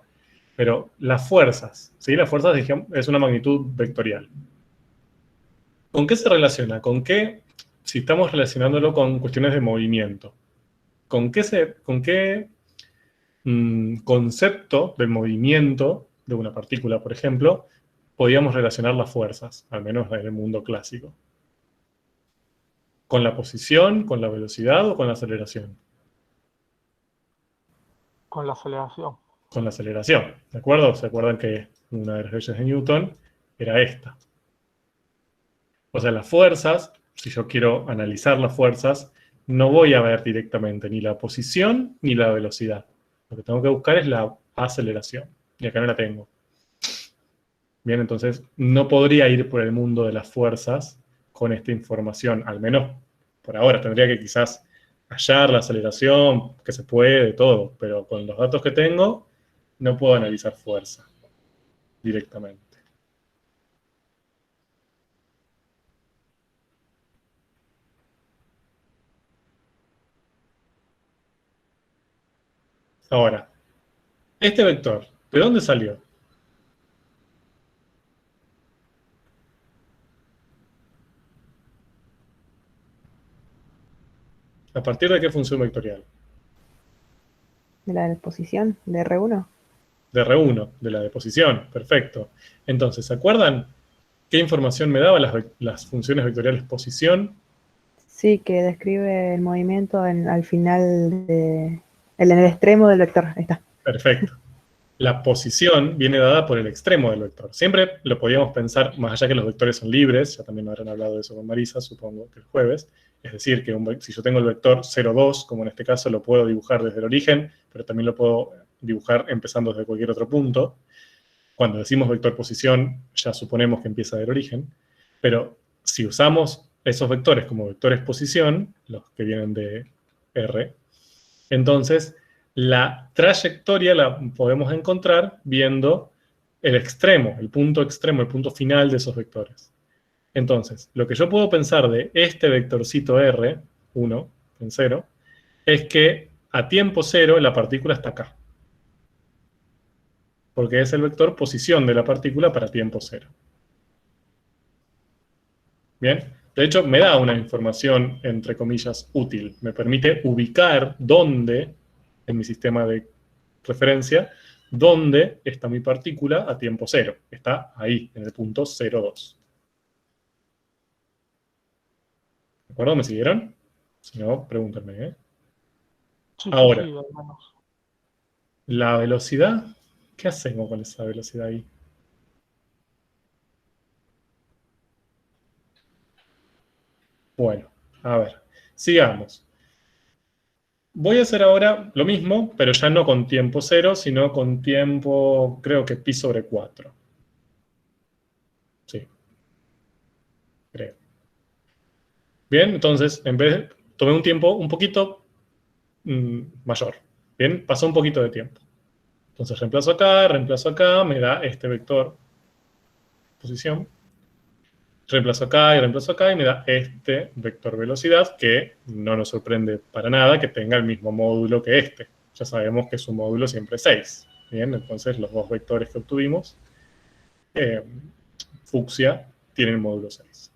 Pero las fuerzas, ¿sí? Las fuerzas es una magnitud vectorial. ¿Con qué se relaciona? ¿Con qué, si estamos relacionándolo con cuestiones de movimiento, con qué concepto del movimiento de una partícula, por ejemplo, podíamos relacionar las fuerzas, al menos en el mundo clásico? ¿Con la posición, con la velocidad o con la aceleración? Con la aceleración. Con la aceleración, ¿de acuerdo? ¿Se acuerdan que una de las leyes de Newton era esta? O sea, las fuerzas, si yo quiero analizar las fuerzas, no voy a ver directamente ni la posición ni la velocidad. Lo que tengo que buscar es la aceleración. Y acá no la tengo. Bien, entonces no podría ir por el mundo de las fuerzas con esta información, al menos por ahora. Tendría que quizás hallar la aceleración, que se puede, todo, pero con los datos que tengo, no puedo analizar fuerza directamente. Ahora, este vector, ¿de dónde salió? ¿A partir de qué función vectorial? De la posición de R1. De R1, de la deposición, perfecto. Entonces, ¿se acuerdan qué información me daban las funciones vectoriales posición? Sí, que describe el movimiento al final, en el extremo del vector. Ahí está. Perfecto. La posición viene dada por el extremo del vector. Siempre lo podíamos pensar, más allá que los vectores son libres, ya también habrán hablado de eso con Marisa, supongo que el jueves. Es decir, que si yo tengo el vector 0, 2, como en este caso, lo puedo dibujar desde el origen, pero también lo puedo dibujar empezando desde cualquier otro punto. Cuando decimos vector posición, ya suponemos que empieza del origen. Pero si usamos esos vectores como vectores posición, los que vienen de R, entonces la trayectoria la podemos encontrar viendo el extremo, el punto final de esos vectores. Entonces, lo que yo puedo pensar de este vectorcito R, 1, en 0, es que a tiempo 0 la partícula está acá. Porque es el vector posición de la partícula para tiempo 0. Bien, de hecho me da una información, entre comillas, útil. Me permite ubicar dónde, en mi sistema de referencia, ¿dónde está mi partícula a tiempo cero? Está ahí, en el punto 0,2. ¿De acuerdo? ¿Me siguieron? Si no, pregúntenme, ¿eh? Sí, Ahora, sí, al menos. la velocidad, ¿qué hacemos con esa velocidad ahí? Bueno, a ver, sigamos. Voy a hacer ahora lo mismo, pero ya no con tiempo cero, sino con tiempo, creo que pi sobre 4. Sí, creo. Bien, entonces, en vez, tomé un tiempo un poquito mayor. Bien, pasó un poquito de tiempo. Entonces reemplazo acá, me da este vector posición. Reemplazo acá y me da este vector velocidad que no nos sorprende para nada que tenga el mismo módulo que este. Ya sabemos que su módulo siempre es 6. Bien, entonces los dos vectores que obtuvimos, fucsia, tienen módulo 6.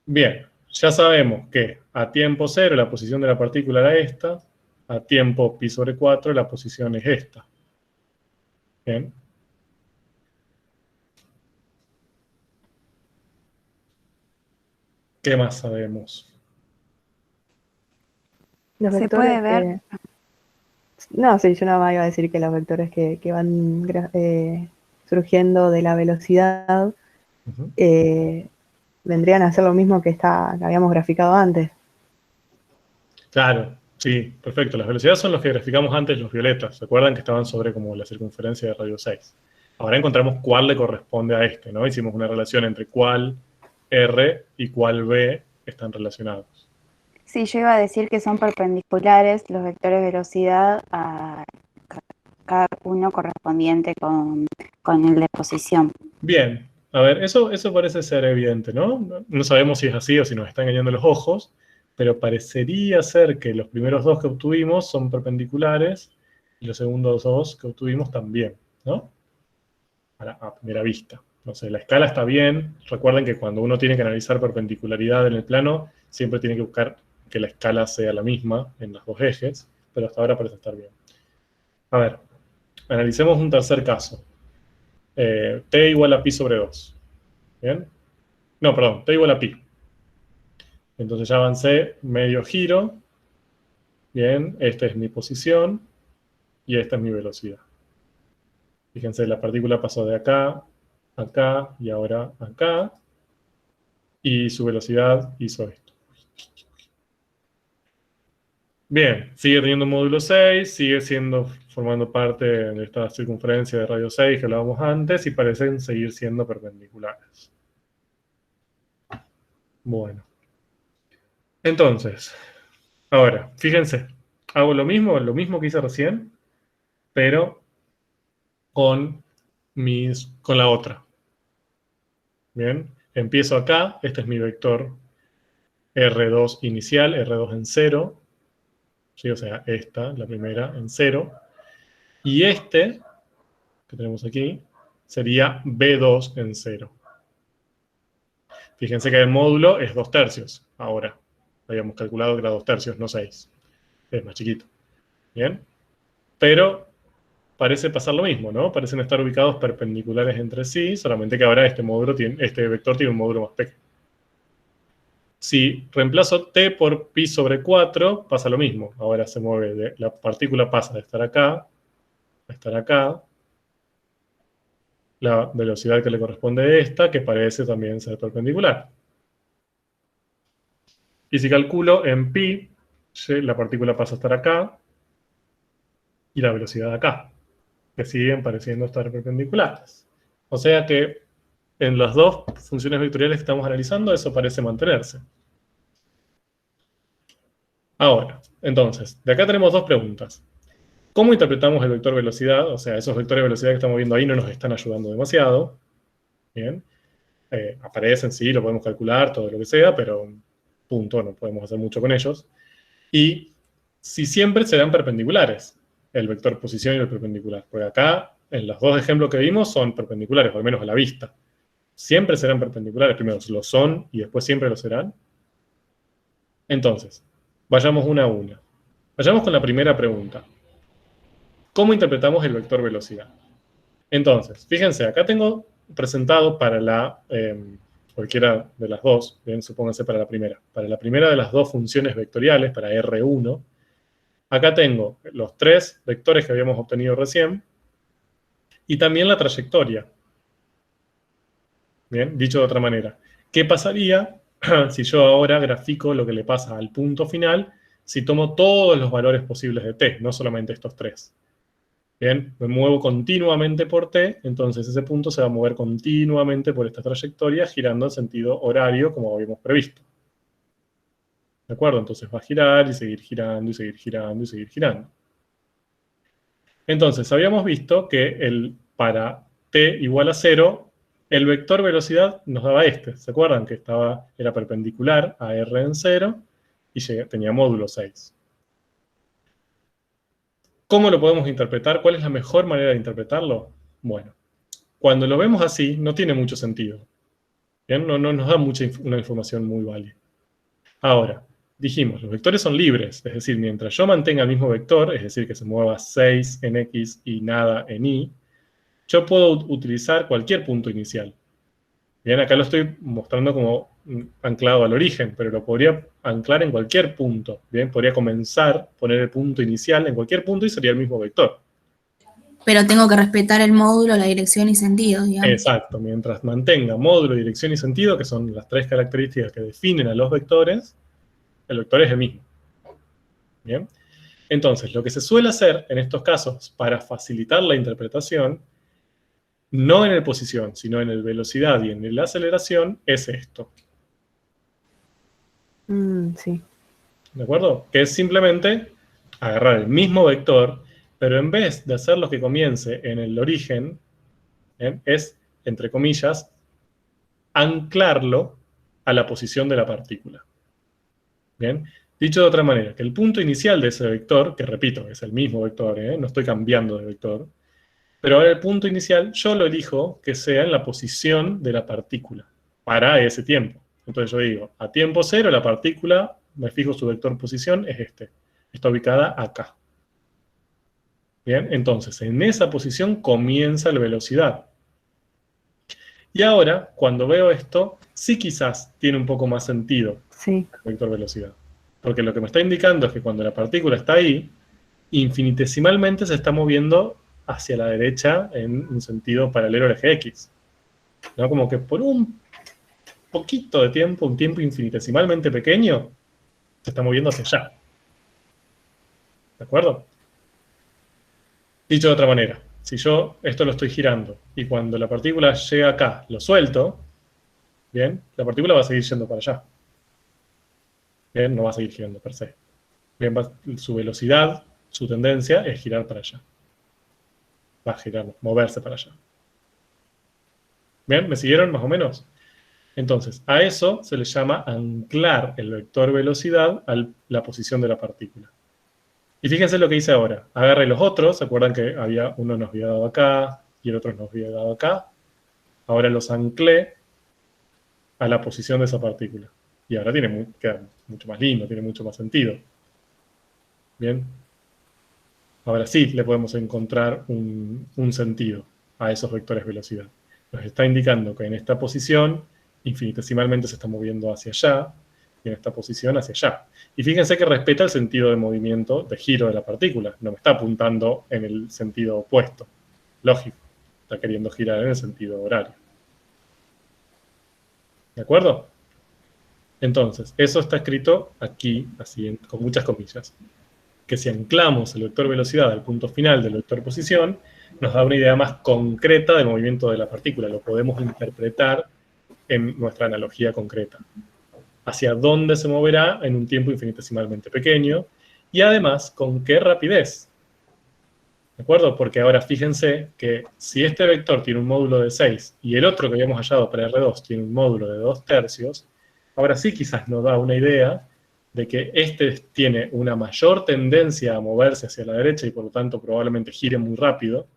Bien, ya sabemos que a tiempo 0 la posición de la partícula era esta, a tiempo pi sobre 4 la posición es esta. Bien. ¿Qué más sabemos? Los Se vectores puede ver. No, sí, yo nada más iba a decir que los vectores que van surgiendo de la velocidad Uh-huh. vendrían a ser lo mismo que habíamos graficado antes. Claro, sí, perfecto. Las velocidades son los que graficamos antes, los violetas. ¿Se acuerdan que estaban sobre como la circunferencia de radio 6? Ahora encontramos cuál le corresponde a este, ¿no? Hicimos una relación entre cuál R y cuál B están relacionados. Sí, yo iba a decir que son perpendiculares los vectores de velocidad a cada uno correspondiente con el de posición. Bien, a ver, eso parece ser evidente, ¿no? No sabemos si es así o si nos está engañando los ojos, pero parecería ser que los primeros dos que obtuvimos son perpendiculares y los segundos dos que obtuvimos también, ¿no? A primera vista. No sé, la escala está bien. Recuerden que cuando uno tiene que analizar perpendicularidad en el plano, siempre tiene que buscar que la escala sea la misma en los dos ejes, pero hasta ahora parece estar bien. A ver, analicemos un tercer caso. T igual a pi sobre 2. ¿Bien? No, perdón, T igual a pi. Entonces ya avancé medio giro. Bien, esta es mi posición y esta es mi velocidad. Fíjense, la partícula pasó de acá, acá y ahora acá. Y su velocidad hizo esto. Bien, sigue teniendo módulo 6, sigue formando parte de esta circunferencia de radio 6 que hablábamos antes y parecen seguir siendo perpendiculares. Bueno. Entonces, ahora, fíjense, hago lo mismo que hice recién, pero con la otra. Bien, empiezo acá, este es mi vector R2 inicial, R2 en 0, ¿sí? O sea, esta, la primera, en 0, y este, que tenemos aquí, sería B2 en 0. Fíjense que el módulo es 2/3, ahora, habíamos calculado que era 2/3, no 6, es más chiquito, ¿bien? Pero parece pasar lo mismo, ¿no? Parecen estar ubicados perpendiculares entre sí, solamente que ahora este vector tiene un módulo más pequeño. Si reemplazo t por pi sobre 4, pasa lo mismo. Ahora se mueve, la partícula pasa de estar acá a estar acá. La velocidad que le corresponde a esta, que parece también ser perpendicular. Y si calculo en pi, la partícula pasa a estar acá y la velocidad acá, que siguen pareciendo estar perpendiculares. O sea que en las dos funciones vectoriales que estamos analizando, eso parece mantenerse. Ahora, entonces, de acá tenemos dos preguntas. ¿Cómo interpretamos el vector velocidad? O sea, esos vectores de velocidad que estamos viendo ahí no nos están ayudando demasiado. Bien. Aparecen, sí, lo podemos calcular, todo lo que sea, pero punto, no podemos hacer mucho con ellos. Y si siempre serán perpendiculares, el vector posición y el perpendicular. Porque acá, en los dos ejemplos que vimos, son perpendiculares, o al menos a la vista. Siempre serán perpendiculares, primero lo son y después siempre lo serán. Entonces, vayamos una a una. Vayamos con la primera pregunta. ¿Cómo interpretamos el vector velocidad? Entonces, fíjense, acá tengo presentado para cualquiera de las dos, bien, supónganse para la primera de las dos funciones vectoriales, para R1, acá tengo los 3 vectores que habíamos obtenido recién, y también la trayectoria. Bien, dicho de otra manera, ¿qué pasaría si yo ahora grafico lo que le pasa al punto final si tomo todos los valores posibles de t, no solamente estos 3? Bien, me muevo continuamente por t, entonces ese punto se va a mover continuamente por esta trayectoria, girando en sentido horario, como habíamos previsto. ¿De acuerdo? Entonces va a girar y seguir girando y seguir girando y seguir girando. Entonces, habíamos visto que para t igual a 0, el vector velocidad nos daba este. ¿Se acuerdan? Que era perpendicular a r en 0 y tenía módulo 6. ¿Cómo lo podemos interpretar? ¿Cuál es la mejor manera de interpretarlo? Bueno, cuando lo vemos así, no tiene mucho sentido. ¿Bien? No nos da una información muy válida. Ahora, dijimos, los vectores son libres, es decir, mientras yo mantenga el mismo vector, es decir, que se mueva 6 en X y nada en Y, yo puedo utilizar cualquier punto inicial. Bien, acá lo estoy mostrando como anclado al origen, pero lo podría anclar en cualquier punto. Bien, podría comenzar, poner el punto inicial en cualquier punto y sería el mismo vector. Pero tengo que respetar el módulo, la dirección y sentido, digamos. Exacto, mientras mantenga módulo, dirección y sentido, que son las 3 características que definen a los vectores, el vector es el mismo. Bien, entonces lo que se suele hacer en estos casos para facilitar la interpretación, no en el posición, sino en el velocidad y en la aceleración, es esto. Sí. ¿De acuerdo? Que es simplemente agarrar el mismo vector, pero en vez de hacerlo que comience en el origen, es, entre comillas, anclarlo a la posición de la partícula. Bien, dicho de otra manera, que el punto inicial de ese vector, que repito, es el mismo vector, no estoy cambiando de vector, pero ahora el punto inicial yo lo elijo que sea en la posición de la partícula para ese tiempo. Entonces yo digo, a tiempo 0 la partícula, me fijo su vector posición, es este. Está ubicada acá. Bien, entonces en esa posición comienza la velocidad. Y ahora, cuando veo esto, sí quizás tiene un poco más sentido Sí. el vector velocidad. Porque lo que me está indicando es que cuando la partícula está ahí, infinitesimalmente se está moviendo hacia la derecha en un sentido paralelo al eje X. ¿No? Como que por un poquito de tiempo, un tiempo infinitesimalmente pequeño, se está moviendo hacia allá. ¿De acuerdo? Dicho de otra manera, si yo esto lo estoy girando y cuando la partícula llega acá lo suelto, bien, la partícula va a seguir yendo para allá. Bien, no va a seguir girando per se. Bien, su velocidad, su tendencia es girar para allá. Va a girar, moverse para allá. ¿Bien? ¿Me siguieron más o menos? Entonces, a eso se le llama anclar el vector velocidad a la posición de la partícula. Y fíjense lo que hice ahora. Agarré los otros, ¿se acuerdan que uno nos había dado acá y el otro nos había dado acá? Ahora los anclé a la posición de esa partícula. Y ahora queda mucho más lindo, tiene mucho más sentido. ¿Bien? Ahora sí le podemos encontrar un sentido a esos vectores velocidad. Nos está indicando que en esta posición infinitesimalmente se está moviendo hacia allá, y en esta posición hacia allá. Y fíjense que respeta el sentido de movimiento, de giro de la partícula. No me está apuntando en el sentido opuesto. Lógico. Está queriendo girar en el sentido horario. ¿De acuerdo? Entonces, eso está escrito aquí, así, con muchas comillas. Que si anclamos el vector velocidad al punto final del vector posición, nos da una idea más concreta del movimiento de la partícula. Lo podemos interpretar en nuestra analogía concreta. Hacia dónde se moverá en un tiempo infinitesimalmente pequeño, y además, con qué rapidez. ¿De acuerdo? Porque ahora fíjense que si este vector tiene un módulo de 6 y el otro que habíamos hallado para R2 tiene un módulo de 2/3, ahora sí quizás nos da una idea de que este tiene una mayor tendencia a moverse hacia la derecha y por lo tanto probablemente gire muy rápido,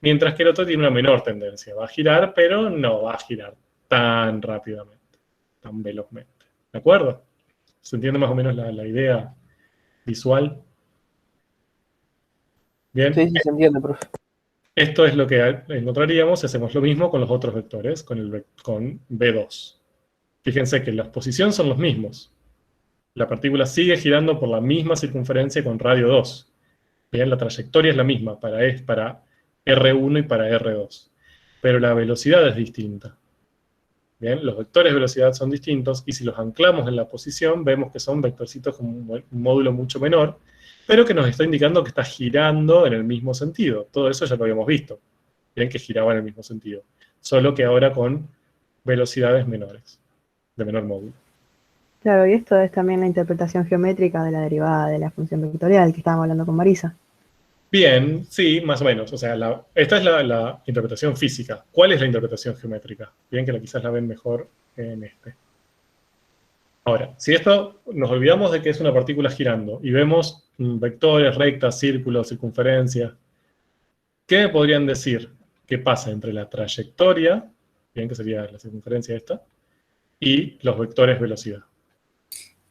mientras que el otro tiene una menor tendencia. Va a girar, pero no va a girar tan rápidamente, tan velozmente. ¿De acuerdo? ¿Se entiende más o menos la idea visual? Bien, Sí, sí, se entiende, profe. esto es lo que encontraríamos si hacemos lo mismo con los otros vectores, con B2. Fíjense que las posiciones son los mismos. La partícula sigue girando por la misma circunferencia con radio 2. Bien, la trayectoria es la misma para R1 y para R2. Pero la velocidad es distinta. Bien, los vectores de velocidad son distintos y si los anclamos en la posición vemos que son vectorcitos con un módulo mucho menor, pero que nos está indicando que está girando en el mismo sentido. Todo eso ya lo habíamos visto. Bien, que giraba en el mismo sentido. Solo que ahora con velocidades menores, de menor módulo. Claro, y esto es también la interpretación geométrica de la derivada de la función vectorial que estábamos hablando con Marisa. Bien, sí, más o menos. O sea, esta es la interpretación física. ¿Cuál es la interpretación geométrica? Bien, que quizás la ven mejor en este. Ahora, si esto nos olvidamos de que es una partícula girando y vemos vectores, rectas, círculos, circunferencias, ¿qué me podrían decir que pasa entre la trayectoria, bien, que sería la circunferencia esta, y los vectores velocidad?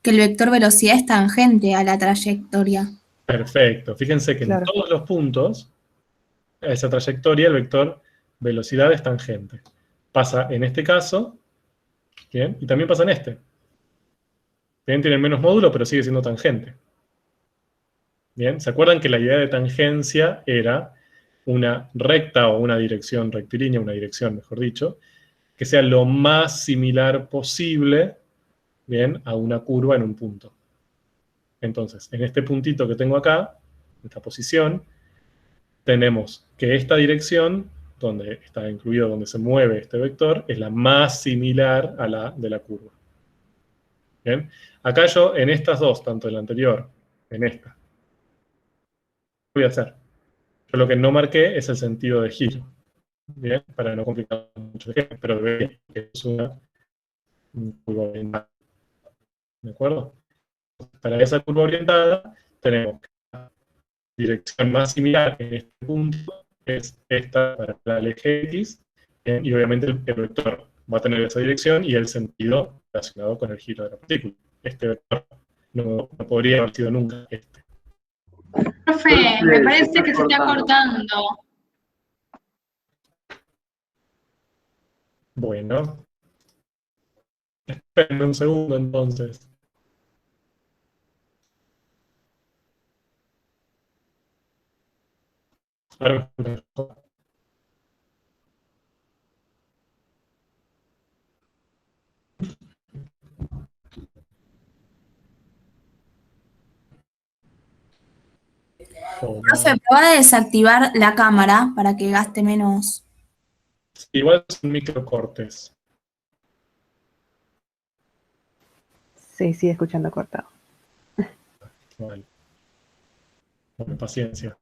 Que el vector velocidad es tangente a la trayectoria. Perfecto. Fíjense que en Claro. todos los puntos, a esa trayectoria, el vector velocidad es tangente. Pasa en este caso, bien, y también pasa en este. Bien, tiene menos módulo, pero sigue siendo tangente. Bien, ¿se acuerdan que la idea de tangencia era una recta o una dirección rectilínea, una dirección, mejor dicho, que sea lo más similar posible, bien, a una curva en un punto? Entonces, en este puntito que tengo acá, en esta posición, tenemos que esta dirección, donde está incluido, donde se mueve este vector, es la más similar a la de la curva. ¿Bien? Acá yo, en estas dos, tanto en la anterior, en esta, ¿qué voy a hacer? Yo lo que no marqué es el sentido de giro. Bien, para no complicar mucho el ejemplo, pero debería, que es una curva orientada. ¿De acuerdo? Para esa curva orientada, tenemos que la dirección más similar en este punto es esta para el eje X, y obviamente el vector va a tener esa dirección y el sentido relacionado con el giro de la partícula. Este vector no podría haber sido nunca este. Profe, me parece que se está cortando. Bueno, espérenme un segundo entonces. Ahora me escucho. Profe, probá de desactivar la cámara para que gaste menos. Igual son microcortes. Sí, sigue escuchando cortado. Vale. Bueno, paciencia.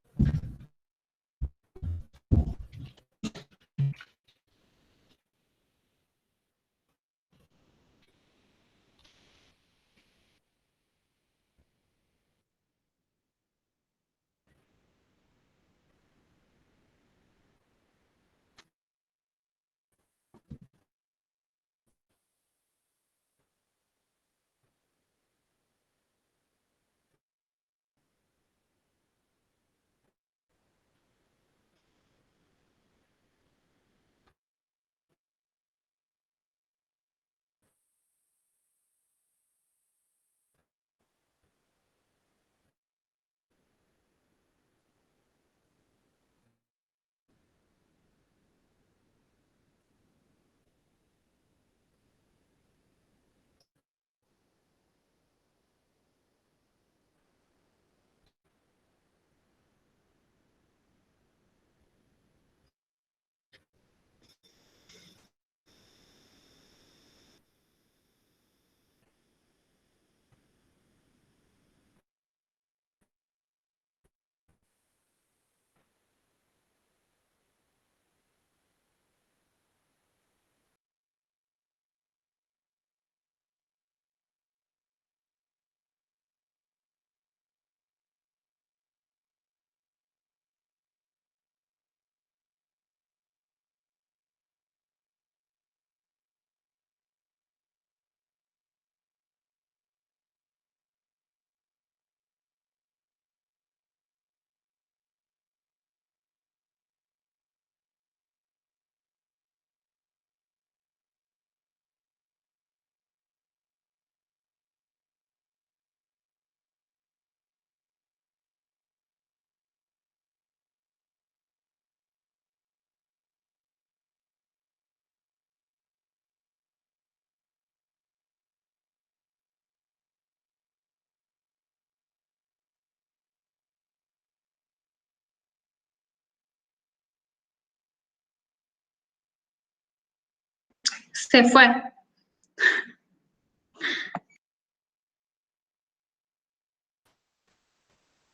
Se fue.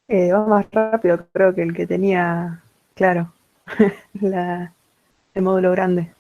Va más rápido, creo que el que tenía, claro, el módulo grande.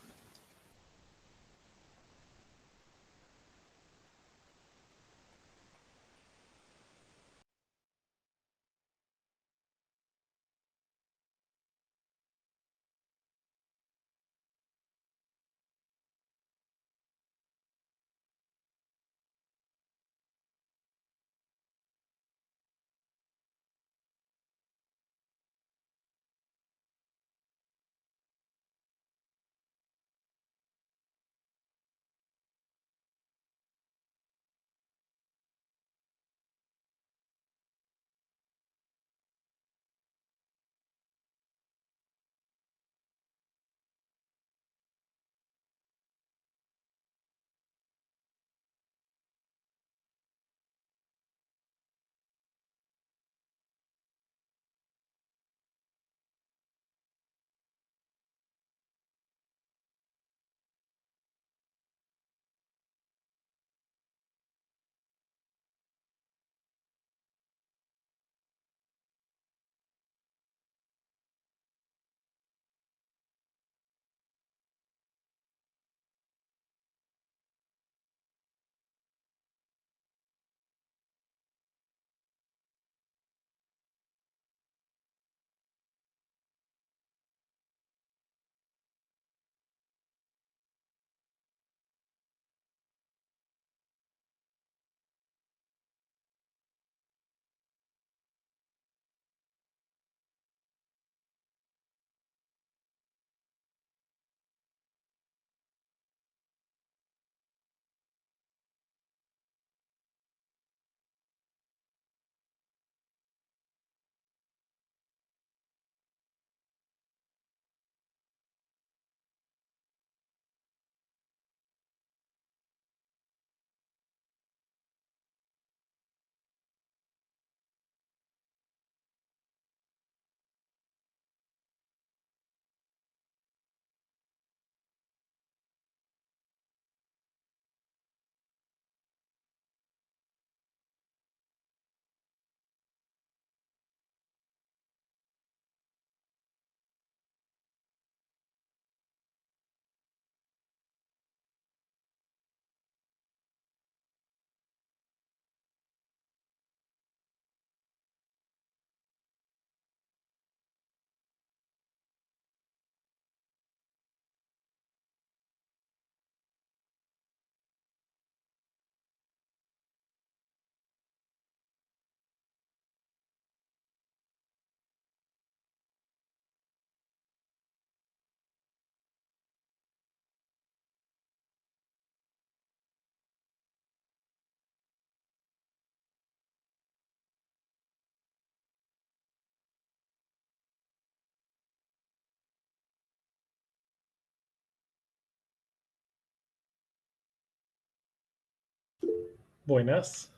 Buenas.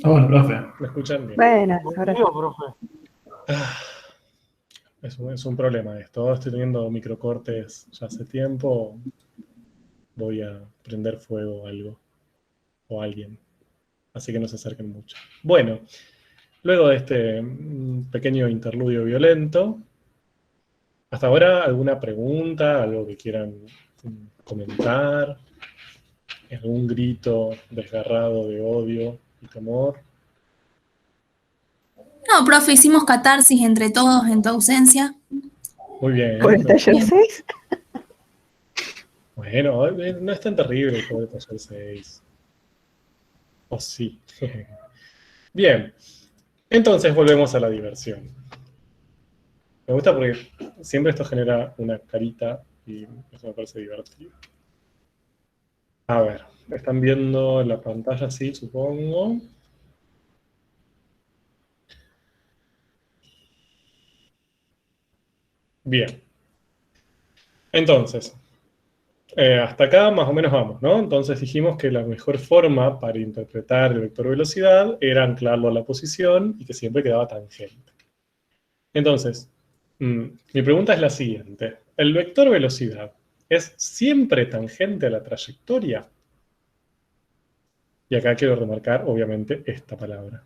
Hola, profe. ¿Me escuchan bien? Buenas, ahora sí. Bienvenido, profe. Es un problema esto. Estoy teniendo microcortes ya hace tiempo. Voy a prender fuego a algo o a alguien. Así que no se acerquen mucho. Bueno, luego de este pequeño interludio violento, hasta ahora, ¿alguna pregunta? ¿Algo que quieran comentar? ¿Algún grito desgarrado de odio y temor? No, profe, hicimos catarsis entre todos en tu ausencia. Muy bien. ¿Por el taller Bien. 6? Bueno, no es tan terrible el juego de taller 6. O sí. Bien. Entonces volvemos a la diversión. Me gusta porque siempre esto genera una carita y eso me parece divertido. A ver, están viendo la pantalla, sí, supongo. Bien. Entonces, hasta acá más o menos vamos, ¿no? Entonces dijimos que la mejor forma para interpretar el vector velocidad era anclarlo a la posición y que siempre quedaba tangente. Entonces, Mi pregunta es la siguiente. ¿El vector velocidad es siempre tangente a la trayectoria? Y acá quiero remarcar, obviamente, esta palabra.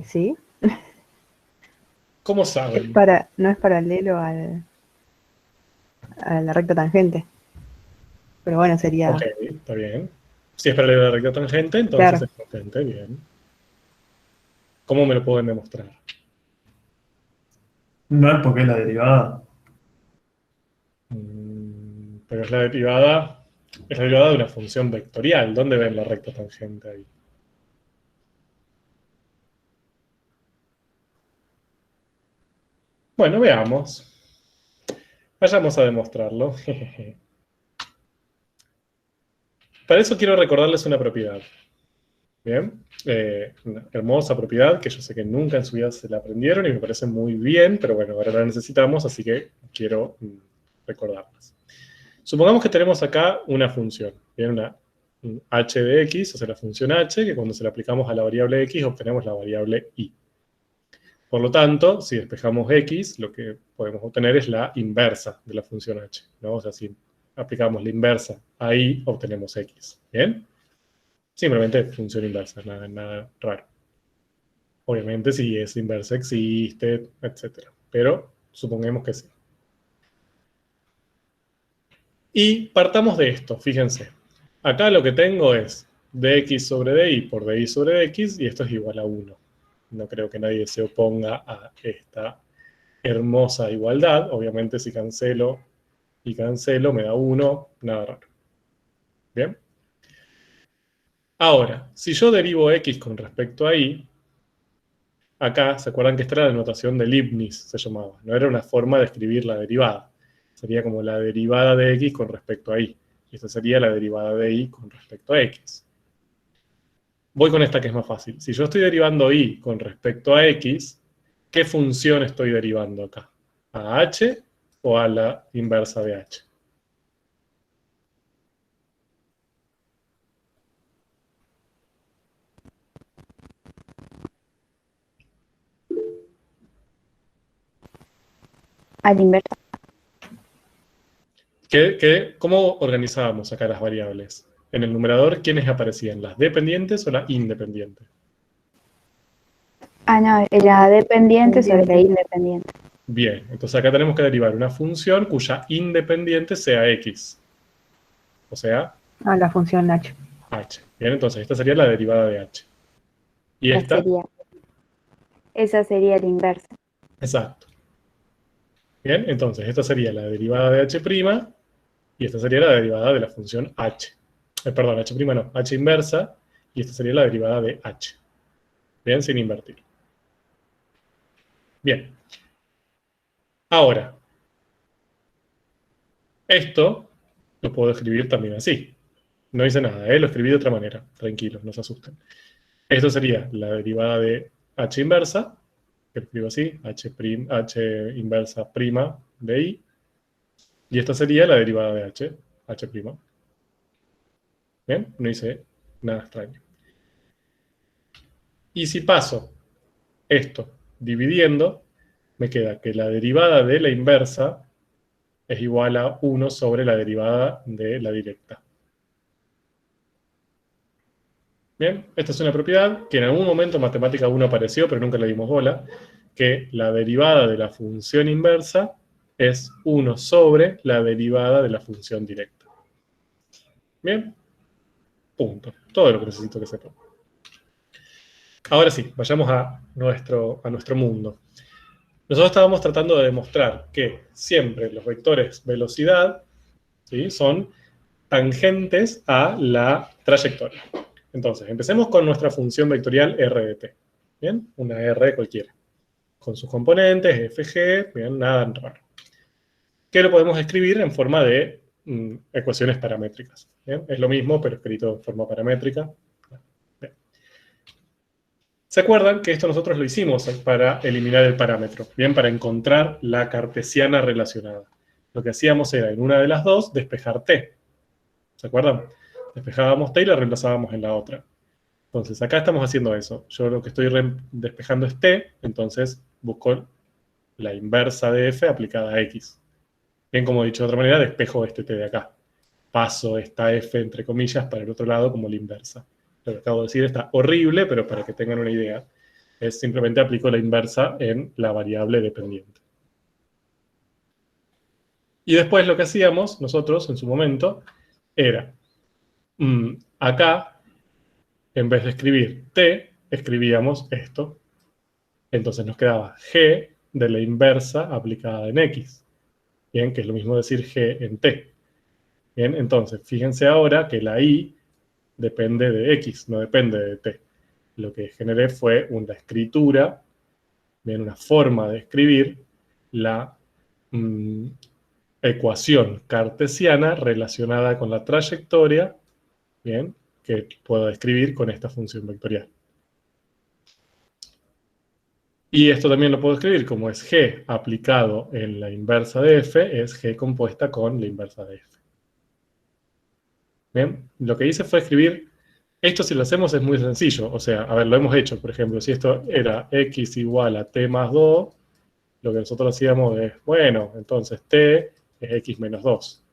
Sí. ¿Cómo saben? No es paralelo a la recta tangente. Pero bueno, sería... Ok, está bien. Si es paralelo a la recta tangente, entonces Claro. es tangente, bien. ¿Cómo me lo pueden demostrar? No es porque es la derivada. Pero es la derivada de una función vectorial. ¿Dónde ven la recta tangente ahí? Bueno, veamos. Vayamos a demostrarlo. Para eso quiero recordarles una propiedad. Bien, una hermosa propiedad que yo sé que nunca en su vida se la aprendieron y me parece muy bien, pero bueno, ahora la necesitamos, así que quiero recordarlas. Supongamos que tenemos acá una función, bien, una h de x, o sea, la función h, que cuando se la aplicamos a la variable x obtenemos la variable y. Por lo tanto, si despejamos x, lo que podemos obtener es la inversa de la función h, ¿no? O sea, si aplicamos la inversa a y, obtenemos x, ¿bien? Simplemente función inversa, nada raro. Obviamente si es inversa existe, etc. Pero supongamos que sí. Y partamos de esto, fíjense. Acá lo que tengo es dx sobre dy por dy sobre dx y esto es igual a 1. No creo que nadie se oponga a esta hermosa igualdad. Obviamente si cancelo y cancelo me da 1, nada raro. ¿Bien? Ahora, si yo derivo x con respecto a y, acá, ¿se acuerdan que esta era la notación de Leibniz? Se llamaba. No era una forma de escribir la derivada. Sería como la derivada de x con respecto a y. Y esta sería la derivada de y con respecto a x. Voy con esta que es más fácil. Si yo estoy derivando y con respecto a x, ¿qué función estoy derivando acá? ¿A h o a la inversa de h? A la inversa. ¿Cómo organizábamos acá las variables? En el numerador, ¿quiénes aparecían? ¿Las dependientes o las independientes? Ah, no, la dependiente sobre la independiente. Bien, entonces acá tenemos que derivar una función cuya independiente sea x. O sea, la función h. h. Bien, entonces esta sería la derivada de h. Y esta, Esa sería la inversa. exacto. Bien, entonces esta sería la derivada de h' y esta sería la derivada de la función h. Perdón, h' no, h inversa, y esta sería la derivada de h. Bien, sin invertir. Bien. Ahora, esto lo puedo escribir también así. No hice nada, lo escribí de otra manera. Tranquilos, no se asusten. Esto sería la derivada de h inversa, que lo escribo así, h inversa prima de i, y esta sería la derivada de h'. Bien, no hice nada extraño. Y si paso esto dividiendo, me queda que la derivada de la inversa es igual a 1 sobre la derivada de la directa. Bien, esta es una propiedad que en algún momento en matemática 1 apareció, pero nunca le dimos bola, que la derivada de la función inversa es 1 sobre la derivada de la función directa. Bien, punto. Todo lo que necesito que sepan. Ahora sí, vayamos a nuestro mundo. Nosotros estábamos tratando de demostrar que siempre los vectores velocidad, ¿sí?, son tangentes a la trayectoria. Entonces, empecemos con nuestra función vectorial r de t. ¿Bien? Una r cualquiera. Con sus componentes, fg, bien, nada raro. Que lo podemos escribir en forma de ecuaciones paramétricas. ¿Bien? Es lo mismo, pero escrito en forma paramétrica. Bien. ¿Se acuerdan que esto nosotros lo hicimos para eliminar el parámetro? Bien, para encontrar la cartesiana relacionada. lo que hacíamos era, en una de las dos, despejar t. ¿Se acuerdan? Despejábamos t y la reemplazábamos en la otra. Entonces, acá estamos haciendo eso. Yo lo que estoy despejando es t, entonces busco la inversa de f aplicada a x. Bien, como he dicho de otra manera, despejo este t de acá. Paso esta f, entre comillas, para el otro lado como la inversa. Lo que acabo de decir está horrible, pero para que tengan una idea, es simplemente aplico la inversa en la variable dependiente. Y después lo que hacíamos nosotros, en su momento, era, acá, en vez de escribir t, escribíamos esto. Entonces nos quedaba g de la inversa aplicada en x. Bien, que es lo mismo decir g en t. Bien, entonces, fíjense ahora que la i depende de x, no depende de t. Lo que generé fue una escritura, bien, una forma de escribir la ecuación cartesiana relacionada con la trayectoria, bien, que puedo escribir con esta función vectorial. Y esto también lo puedo escribir como es g aplicado en la inversa de f, es g compuesta con la inversa de f. Bien, lo que hice fue escribir, esto si lo hacemos es muy sencillo, o sea, a ver, lo hemos hecho, por ejemplo, si esto era x igual a t más 2, lo que nosotros hacíamos es, bueno, entonces t es x menos 2.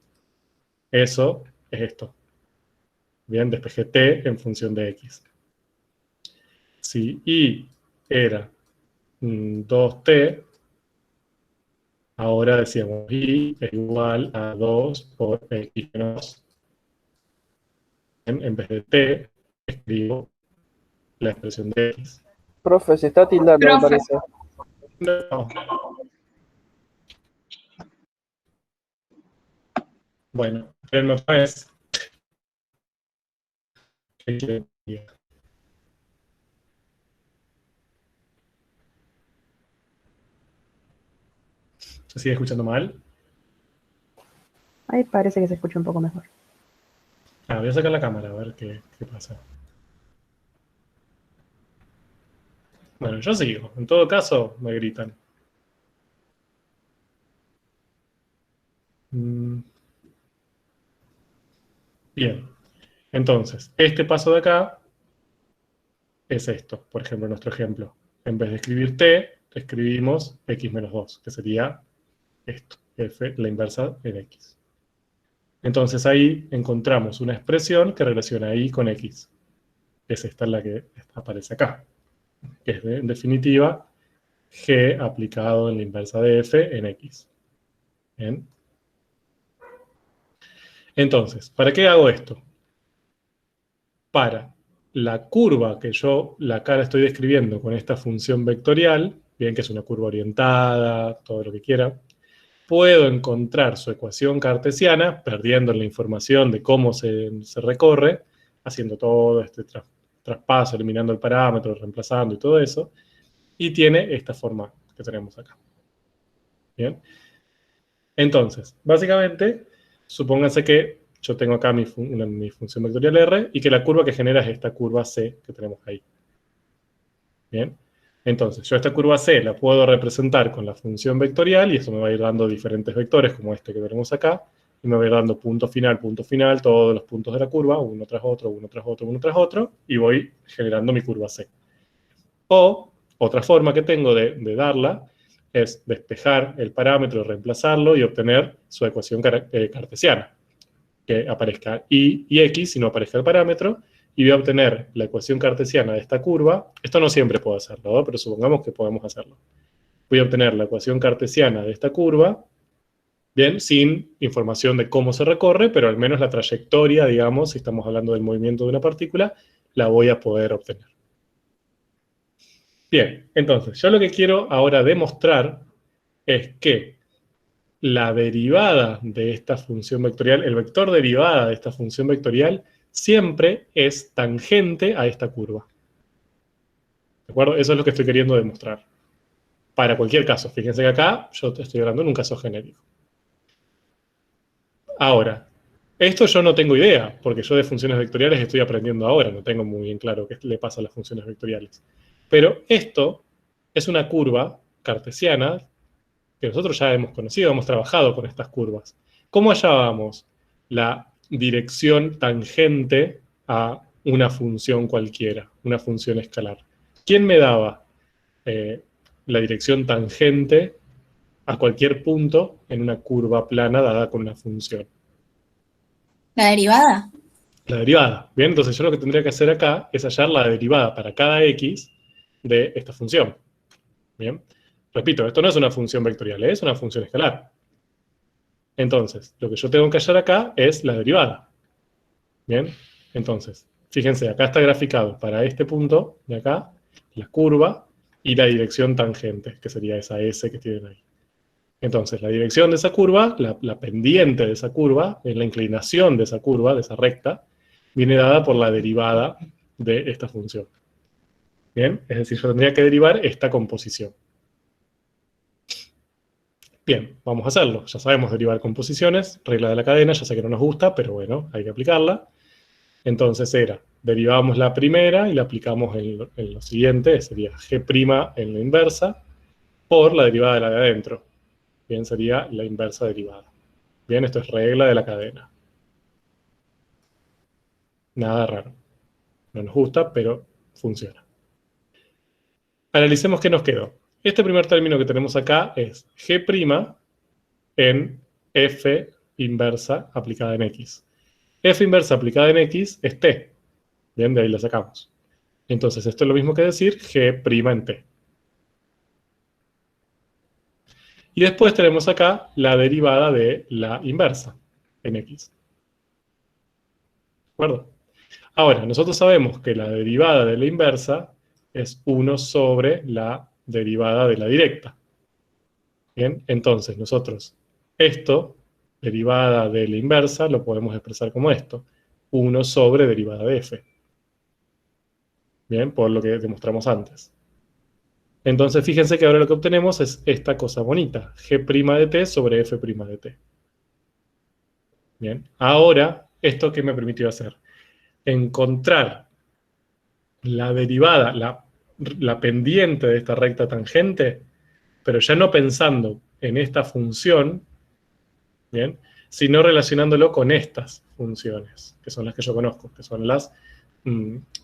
Eso es esto. Bien, despejé t en función de x. Si y era 2t, ahora decíamos y es igual a 2 por x menos 2. En vez de t, escribo la expresión de x. Profe, se está tildando, me Profe. parece. No. Bueno, espérenme otra vez. ¿Qué quieren que diga? ¿Se sigue escuchando mal? Ahí parece que se escucha un poco mejor. Voy a sacar la cámara a ver qué pasa. Bueno, yo sigo. En todo caso, me gritan. Bien. Entonces, este paso de acá es esto. Por ejemplo, nuestro ejemplo. En vez de escribir t, escribimos x menos 2, que sería esto, f, la inversa en x. Entonces ahí encontramos una expresión que relaciona y con x. Es esta la que aparece acá. Que es, en definitiva, g aplicado en la inversa de f en x. ¿Bien? Entonces, ¿para qué hago esto? Para la curva que yo, la acá la estoy describiendo con esta función vectorial, bien que es una curva orientada, todo lo que quiera, puedo encontrar su ecuación cartesiana, perdiendo la información de cómo se recorre, haciendo todo este traspaso, eliminando el parámetro, reemplazando y todo eso, y tiene esta forma que tenemos acá. Bien. Entonces, básicamente, supónganse que yo tengo acá mi función vectorial R y que la curva que genera es esta curva C que tenemos ahí. Bien. Entonces, yo esta curva C la puedo representar con la función vectorial y eso me va a ir dando diferentes vectores como este que tenemos acá y me va a ir dando punto final, todos los puntos de la curva, uno tras otro, uno tras otro, uno tras otro, y voy generando mi curva C. O, otra forma que tengo de darla es despejar el parámetro, reemplazarlo y obtener su ecuación cartesiana. Que aparezca y x y no aparezca el parámetro, y voy a obtener la ecuación cartesiana de esta curva. Esto no siempre puedo hacerlo, ¿no? Pero supongamos que podemos hacerlo. Voy a obtener la ecuación cartesiana de esta curva, bien, sin información de cómo se recorre, pero al menos la trayectoria, digamos, si estamos hablando del movimiento de una partícula, la voy a poder obtener. Bien, entonces, yo lo que quiero ahora demostrar es que la derivada de esta función vectorial, el vector derivada de esta función vectorial, siempre es tangente a esta curva. ¿De acuerdo? Eso es lo que estoy queriendo demostrar. Para cualquier caso, fíjense que acá yo estoy hablando en un caso genérico. Ahora, esto yo no tengo idea, porque yo de funciones vectoriales estoy aprendiendo ahora, no tengo muy bien claro qué le pasa a las funciones vectoriales. Pero esto es una curva cartesiana que nosotros ya hemos conocido, hemos trabajado con estas curvas. ¿Cómo hallábamos la dirección tangente a una función cualquiera, una función escalar? ¿Quién me daba la dirección tangente a cualquier punto en una curva plana dada con una función? ¿La derivada? La derivada. Bien, entonces yo lo que tendría que hacer acá es hallar la derivada para cada x de esta función. Bien, repito, esto no es una función vectorial, es una función escalar. Entonces, lo que yo tengo que hallar acá es la derivada. Bien, entonces, fíjense, acá está graficado para este punto de acá, la curva y la dirección tangente, que sería esa S que tienen ahí. Entonces, la dirección de esa curva, la pendiente de esa curva, la inclinación de esa curva, de esa recta, viene dada por la derivada de esta función. Bien, es decir, yo tendría que derivar esta composición. Bien, vamos a hacerlo. Ya sabemos derivar composiciones, regla de la cadena, ya sé que no nos gusta, pero bueno, hay que aplicarla. Entonces derivamos la primera y la aplicamos en lo siguiente, sería g' en la inversa, por la derivada de la de adentro. Bien, sería la inversa derivada. Bien, esto es regla de la cadena. Nada raro. No nos gusta, pero funciona. Analicemos qué nos quedó. Este primer término que tenemos acá es g' en f inversa aplicada en x. F inversa aplicada en x es t. Bien, de ahí la sacamos. Entonces, esto es lo mismo que decir g' en t. Y después tenemos acá la derivada de la inversa en x. ¿De acuerdo? Ahora, nosotros sabemos que la derivada de la inversa es 1 sobre la derivada de la directa. Bien, entonces nosotros esto, derivada de la inversa, lo podemos expresar como esto. 1 sobre derivada de f. Bien, por lo que demostramos antes. Entonces fíjense que ahora lo que obtenemos es esta cosa bonita. G' de t sobre f' de t. Bien, ahora, ¿esto qué me permitió hacer? Encontrar la derivada, la pendiente de esta recta tangente, pero ya no pensando en esta función, ¿bien?, sino relacionándolo con estas funciones, que son las que yo conozco, que son las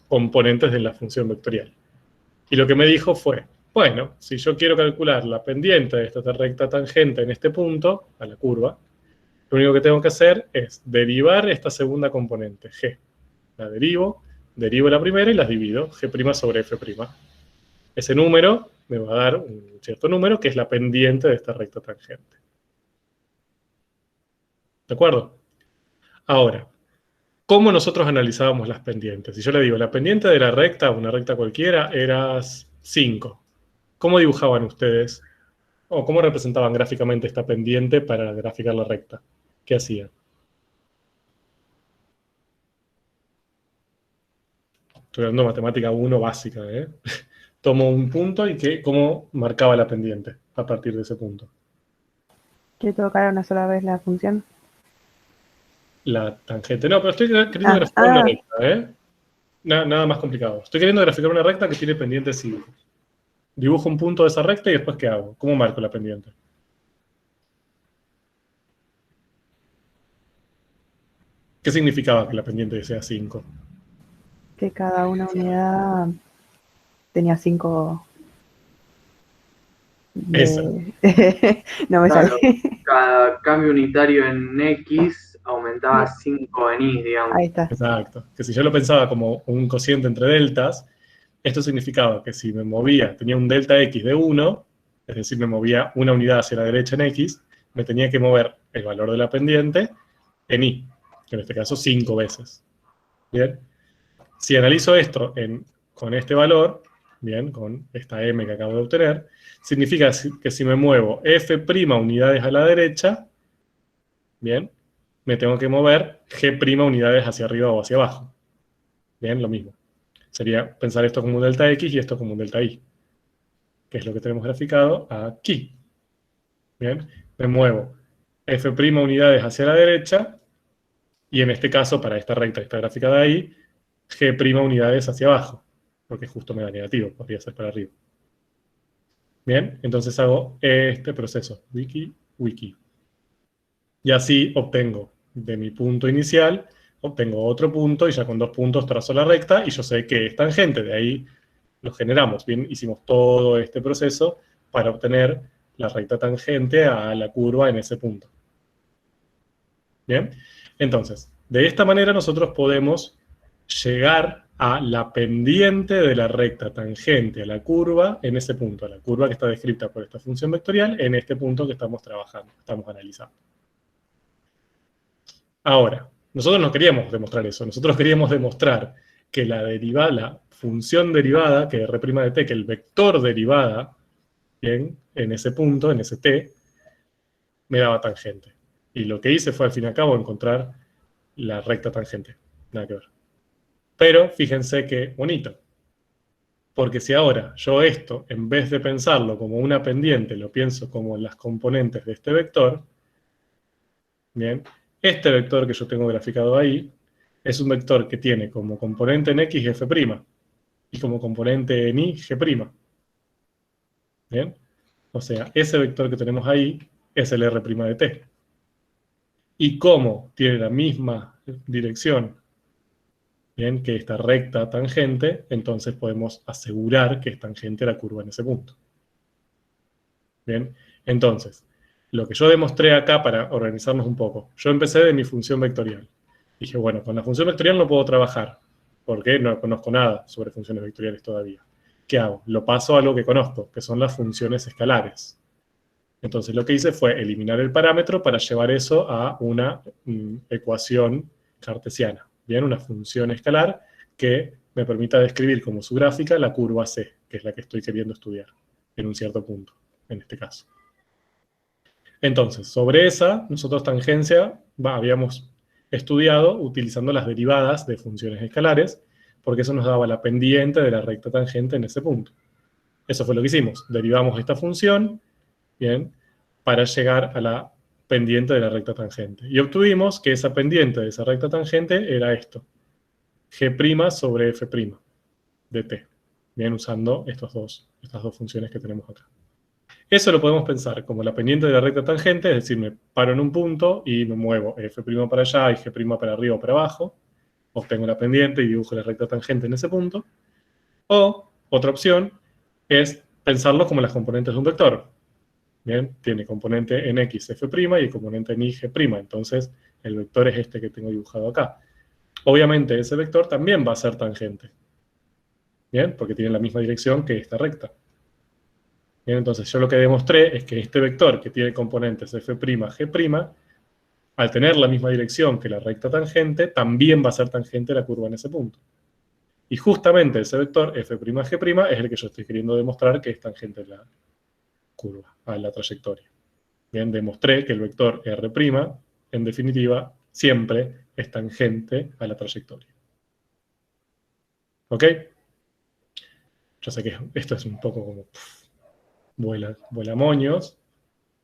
componentes de la función vectorial. Y lo que me dijo fue, bueno, si yo quiero calcular la pendiente de esta recta tangente en este punto, a la curva, lo único que tengo que hacer es derivar esta segunda componente, g. La derivo la primera y las divido, g' sobre f'. Ese número me va a dar un cierto número que es la pendiente de esta recta tangente. ¿De acuerdo? Ahora, ¿cómo nosotros analizábamos las pendientes? Si yo le digo, la pendiente de la recta, una recta cualquiera, era 5. ¿Cómo dibujaban ustedes? ¿O cómo representaban gráficamente esta pendiente para graficar la recta? ¿Qué hacían? Estoy dando matemática 1 básica, ¿eh? Tomo un punto y ¿cómo marcaba la pendiente a partir de ese punto? ¿Que tocara una sola vez la función? La tangente. No, pero estoy queriendo graficar una recta, ¿eh? Nada más complicado. Estoy queriendo graficar una recta que tiene pendiente 5. Dibujo un punto de esa recta y después ¿qué hago? ¿Cómo marco la pendiente? ¿Qué significaba que la pendiente sea 5? Que cada una unidad tenía 5... Esa. No me Claro, sale. cada cambio unitario en X aumentaba 5 en Y, digamos. Ahí está. Exacto. Que si yo lo pensaba como un cociente entre deltas, esto significaba que si me movía, tenía un delta X de 1, es decir, me movía una unidad hacia la derecha en X, me tenía que mover el valor de la pendiente en Y, que en este caso 5 veces. ¿Bien? Si analizo esto con este valor, bien, con esta M que acabo de obtener, significa que si me muevo F' unidades a la derecha, bien, me tengo que mover G' unidades hacia arriba o hacia abajo. Bien, lo mismo. Sería pensar esto como un delta X y esto como un delta Y, que es lo que tenemos graficado aquí. Bien, me muevo F' unidades hacia la derecha, y en este caso, para esta recta que está graficada ahí, G' unidades hacia abajo, porque justo me da negativo, podría ser para arriba. Bien, entonces hago este proceso, wiki, wiki. Y así obtengo de mi punto inicial, obtengo otro punto y ya con 2 puntos trazo la recta y yo sé que es tangente, de ahí lo generamos. Bien, hicimos todo este proceso para obtener la recta tangente a la curva en ese punto. Bien, entonces, de esta manera nosotros podemos llegar a la pendiente de la recta tangente a la curva en ese punto, a la curva que está descrita por esta función vectorial en este punto que estamos trabajando, estamos analizando. Ahora, nosotros no queríamos demostrar eso, nosotros queríamos demostrar que la derivada, la función derivada, que R' de t, que el vector derivada, bien, en ese punto, en ese t, me daba tangente. Y lo que hice fue, al fin y al cabo, encontrar la recta tangente. Nada que ver. Pero, fíjense qué bonito. Porque si ahora yo esto, en vez de pensarlo como una pendiente, lo pienso como las componentes de este vector, bien, este vector que yo tengo graficado ahí, es un vector que tiene como componente en X f', y como componente en Y, G'. ¿Bien? O sea, ese vector que tenemos ahí es el R' de t. Y como tiene la misma dirección, ¿bien?, que esta recta tangente, entonces podemos asegurar que es tangente a la curva en ese punto. Bien, entonces, lo que yo demostré acá para organizarnos un poco, yo empecé de mi función vectorial. Dije, bueno, con la función vectorial no puedo trabajar, porque no conozco nada sobre funciones vectoriales todavía. ¿Qué hago? Lo paso a lo que conozco, que son las funciones escalares. Entonces lo que hice fue eliminar el parámetro para llevar eso a una ecuación cartesiana. Bien, una función escalar que me permita describir como su gráfica la curva C, que es la que estoy queriendo estudiar en un cierto punto, en este caso. Entonces, sobre esa, nosotros tangencia habíamos estudiado utilizando las derivadas de funciones escalares, porque eso nos daba la pendiente de la recta tangente en ese punto. Eso fue lo que hicimos. Derivamos esta función, bien, para llegar a la pendiente de la recta tangente. Y obtuvimos que esa pendiente de esa recta tangente era esto. G' sobre f' de t. Bien, usando estas dos funciones que tenemos acá. Eso lo podemos pensar como la pendiente de la recta tangente, es decir, me paro en un punto y me muevo f' para allá y g' para arriba o para abajo. Obtengo la pendiente y dibujo la recta tangente en ese punto. O, otra opción, es pensarlo como las componentes de un vector. Bien, tiene componente en X f' y componente en Y g'. Entonces, el vector es este que tengo dibujado acá. Obviamente, ese vector también va a ser tangente. Bien, porque tiene la misma dirección que esta recta. Bien, entonces yo lo que demostré es que este vector que tiene componentes f', g', al tener la misma dirección que la recta tangente, también va a ser tangente a la curva en ese punto. Y justamente ese vector f', g' es el que yo estoy queriendo demostrar que es tangente a la curva, a la trayectoria. Bien, demostré que el vector R', en definitiva, siempre es tangente a la trayectoria. ¿Ok? Yo sé que esto es un poco como vuela moños,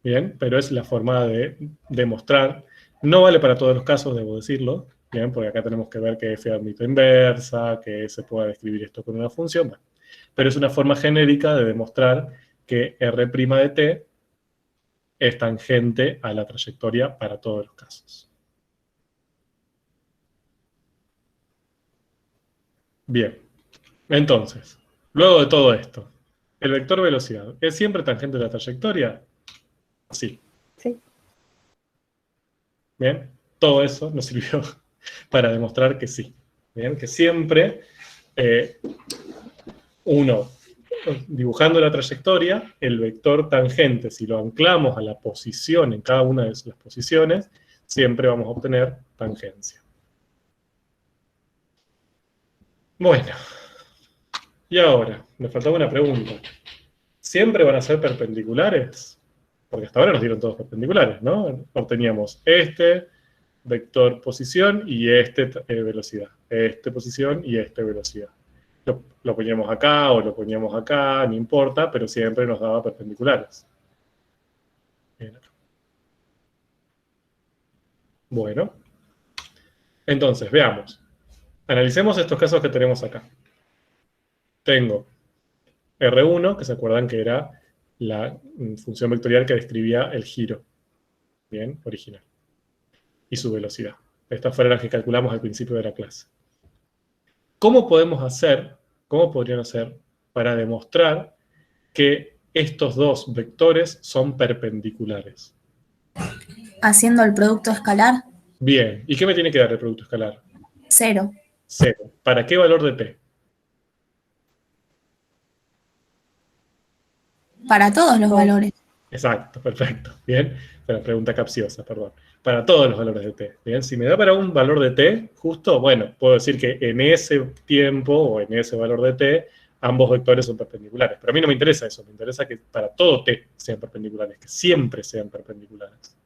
bien, pero es la forma de demostrar. No vale para todos los casos, debo decirlo, bien, porque acá tenemos que ver que f admite inversa, que se pueda describir esto con una función, bueno, pero es una forma genérica de demostrar que R' de t es tangente a la trayectoria para todos los casos. Bien, entonces, luego de todo esto, ¿el vector velocidad es siempre tangente a la trayectoria? Sí. Sí. Bien, todo eso nos sirvió para demostrar que sí. Bien, que siempre uno, dibujando la trayectoria, el vector tangente, si lo anclamos a la posición en cada una de las posiciones, siempre vamos a obtener tangencia. Bueno, y ahora, me faltaba una pregunta. ¿Siempre van a ser perpendiculares? Porque hasta ahora nos dieron todos perpendiculares, ¿no? Obteníamos este vector posición y este velocidad. Este posición y este velocidad. Lo poníamos acá o lo poníamos acá, no importa, pero siempre nos daba perpendiculares. Bien acá. Bueno. Entonces, veamos. Analicemos estos casos que tenemos acá. Tengo R1, que se acuerdan que era la función vectorial que describía el giro, bien, original, y su velocidad. Estas fueron las que calculamos al principio de la clase. ¿Cómo podrían hacer para demostrar que estos dos vectores son perpendiculares? Haciendo el producto escalar, Bien, ¿y qué me tiene que dar el producto escalar? 0. 0. ¿Para qué valor de t? Para todos los valores. Exacto, perfecto. Bien, fue la pregunta capciosa, perdón. Para todos los valores de t. Bien, si me da para un valor de t, justo, bueno, puedo decir que en ese tiempo o en ese valor de t, ambos vectores son perpendiculares. Pero a mí no me interesa eso, me interesa que para todo t sean perpendiculares, que siempre sean perpendiculares.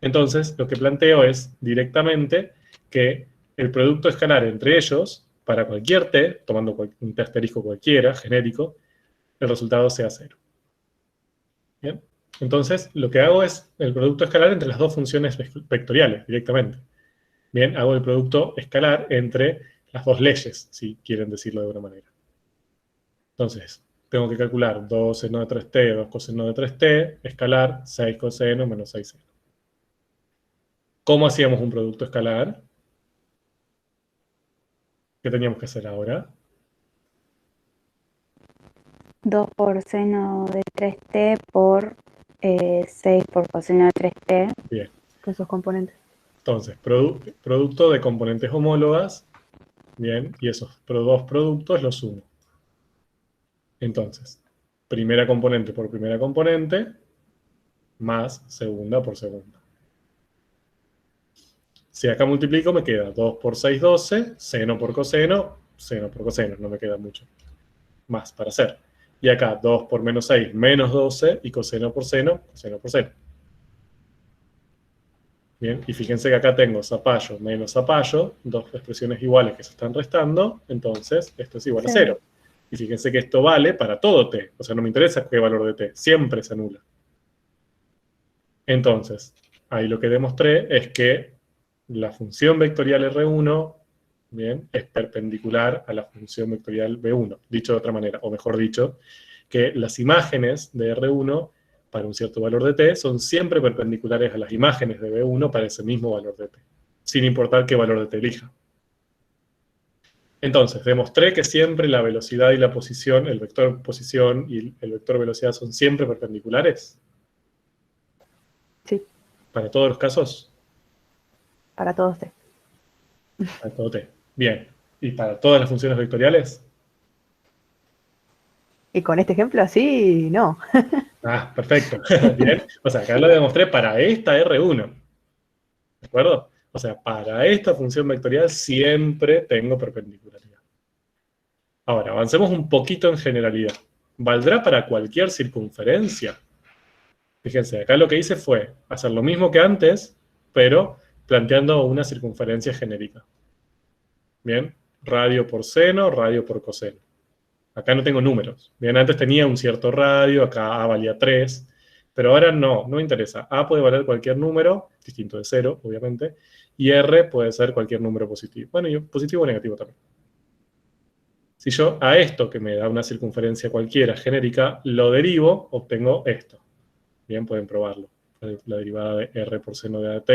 Entonces, lo que planteo es directamente que el producto escalar entre ellos, para cualquier t, tomando un t asterisco cualquiera, genérico, el resultado sea 0. ¿Bien? Entonces, lo que hago es el producto escalar entre las dos funciones vectoriales, directamente. Bien, hago el producto escalar entre las dos leyes, si quieren decirlo de alguna manera. Entonces, tengo que calcular 2 seno de 3t, 2 coseno de 3t, escalar 6 coseno menos 6 seno. ¿Cómo hacíamos un producto escalar? ¿Qué teníamos que hacer ahora? 2 por seno de 3t por 6 por coseno de 3t. Bien. Con sus componentes. Entonces, producto de componentes homólogas, bien, y esos dos productos los sumo. Entonces, primera componente por primera componente, más segunda por segunda. Si acá multiplico, me queda 2 por 6, 12, seno por coseno, no me queda mucho más para hacer. Y acá 2 por menos 6, menos 12, y coseno por seno, coseno por seno. Bien, y fíjense que acá tengo zapallo menos zapallo, dos expresiones iguales que se están restando, entonces esto es igual a 0. Y fíjense que esto vale para todo t, o sea, no me interesa qué valor de t, siempre se anula. Entonces, ahí lo que demostré es que la función vectorial R1, bien, es perpendicular a la función vectorial B1, dicho de otra manera, o mejor dicho, que las imágenes de R1 para un cierto valor de t son siempre perpendiculares a las imágenes de B1 para ese mismo valor de t, sin importar qué valor de t elija. Entonces, demostré que siempre la velocidad y la posición, el vector posición y el vector velocidad son siempre perpendiculares. Sí. ¿Para todos los casos? Para todos t. Para todo t. Bien. ¿Y para todas las funciones vectoriales? Y con este ejemplo así, no. Ah, perfecto. Bien. O sea, acá lo demostré para esta R1. ¿De acuerdo? O sea, para esta función vectorial siempre tengo perpendicularidad. Ahora, avancemos un poquito en generalidad. ¿Valdrá para cualquier circunferencia? Fíjense, acá lo que hice fue hacer lo mismo que antes, pero planteando una circunferencia genérica. Bien, radio por seno, radio por coseno. Acá no tengo números. Bien, antes tenía un cierto radio, acá A valía 3, pero ahora no me interesa. A puede valer cualquier número, distinto de 0, obviamente, y R puede ser cualquier número positivo. Bueno, y positivo o negativo también. Si yo a esto, que me da una circunferencia cualquiera genérica, lo derivo, obtengo esto. Bien, pueden probarlo. La derivada de R por seno de AT,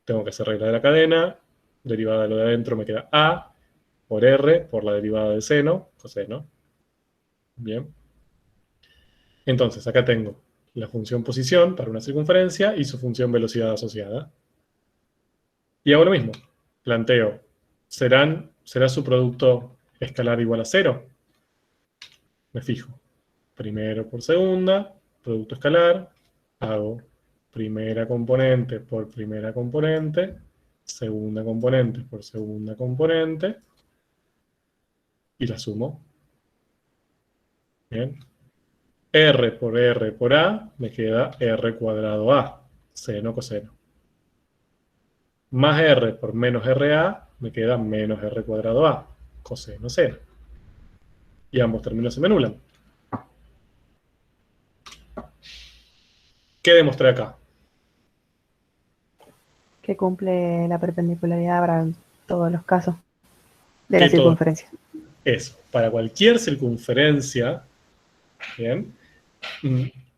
tengo que hacer regla de la cadena, derivada de lo de adentro me queda A por R por la derivada del seno, coseno. Bien. Entonces, acá tengo la función posición para una circunferencia y su función velocidad asociada. Y hago lo mismo. Planteo, ¿será su producto escalar igual a 0? Me fijo. Primero por segunda, producto escalar, hago primera componente por primera componente, segunda componente por segunda componente, y la sumo. Bien. R por A, me queda R cuadrado A, seno coseno. Más R por menos RA, me queda menos R cuadrado A, coseno seno. Y ambos términos se me anulan. ¿Qué demostré acá? Que cumple la perpendicularidad para todos los casos de la Que todo circunferencia. eso, para cualquier circunferencia, ¿bien?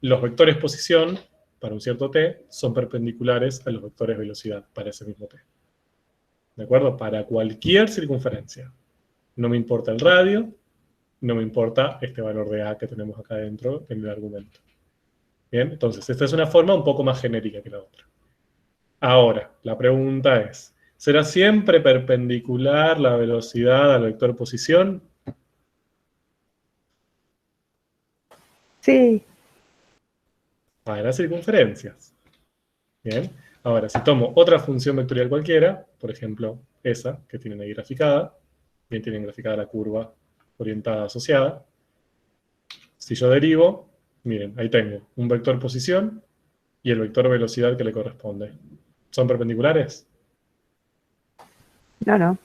los vectores posición para un cierto t son perpendiculares a los vectores velocidad para ese mismo t. ¿De acuerdo? Para cualquier circunferencia. No me importa el radio, no me importa este valor de a que tenemos acá dentro en el argumento. Bien, entonces esta es una forma un poco más genérica que la otra. Ahora, la pregunta es, ¿será siempre perpendicular la velocidad al vector posición? Sí. Para las circunferencias. Bien, ahora si tomo otra función vectorial cualquiera, por ejemplo, esa que tienen ahí graficada, bien tienen graficada la curva orientada asociada, si yo derivo, miren, ahí tengo un vector posición y el vector velocidad que le corresponde. ¿Son perpendiculares? No. En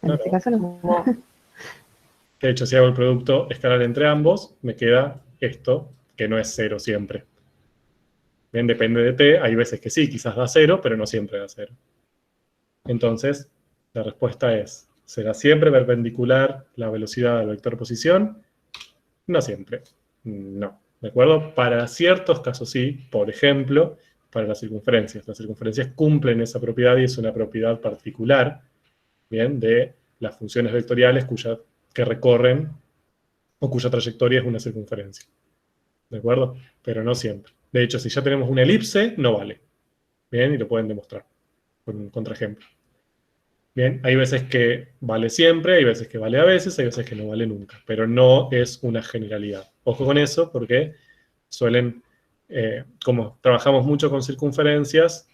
No, este no. caso no. De hecho, si hago el producto escalar entre ambos, me queda esto, que no es 0 siempre. Bien, depende de t, hay veces que sí, quizás da 0, pero no siempre da 0. Entonces, la respuesta es, ¿será siempre perpendicular la velocidad al vector posición? No siempre. No. ¿De acuerdo? Para ciertos casos sí, por ejemplo, para las circunferencias. Las circunferencias cumplen esa propiedad y es una propiedad particular, bien, de las funciones vectoriales que recorren o cuya trayectoria es una circunferencia. ¿De acuerdo? Pero no siempre. De hecho, si ya tenemos una elipse, no vale. Bien, y lo pueden demostrar con un contraejemplo. Bien, hay veces que vale siempre, hay veces que vale a veces, hay veces que no vale nunca. Pero no es una generalidad. Ojo con eso, porque suelen, como trabajamos mucho con circunferencias,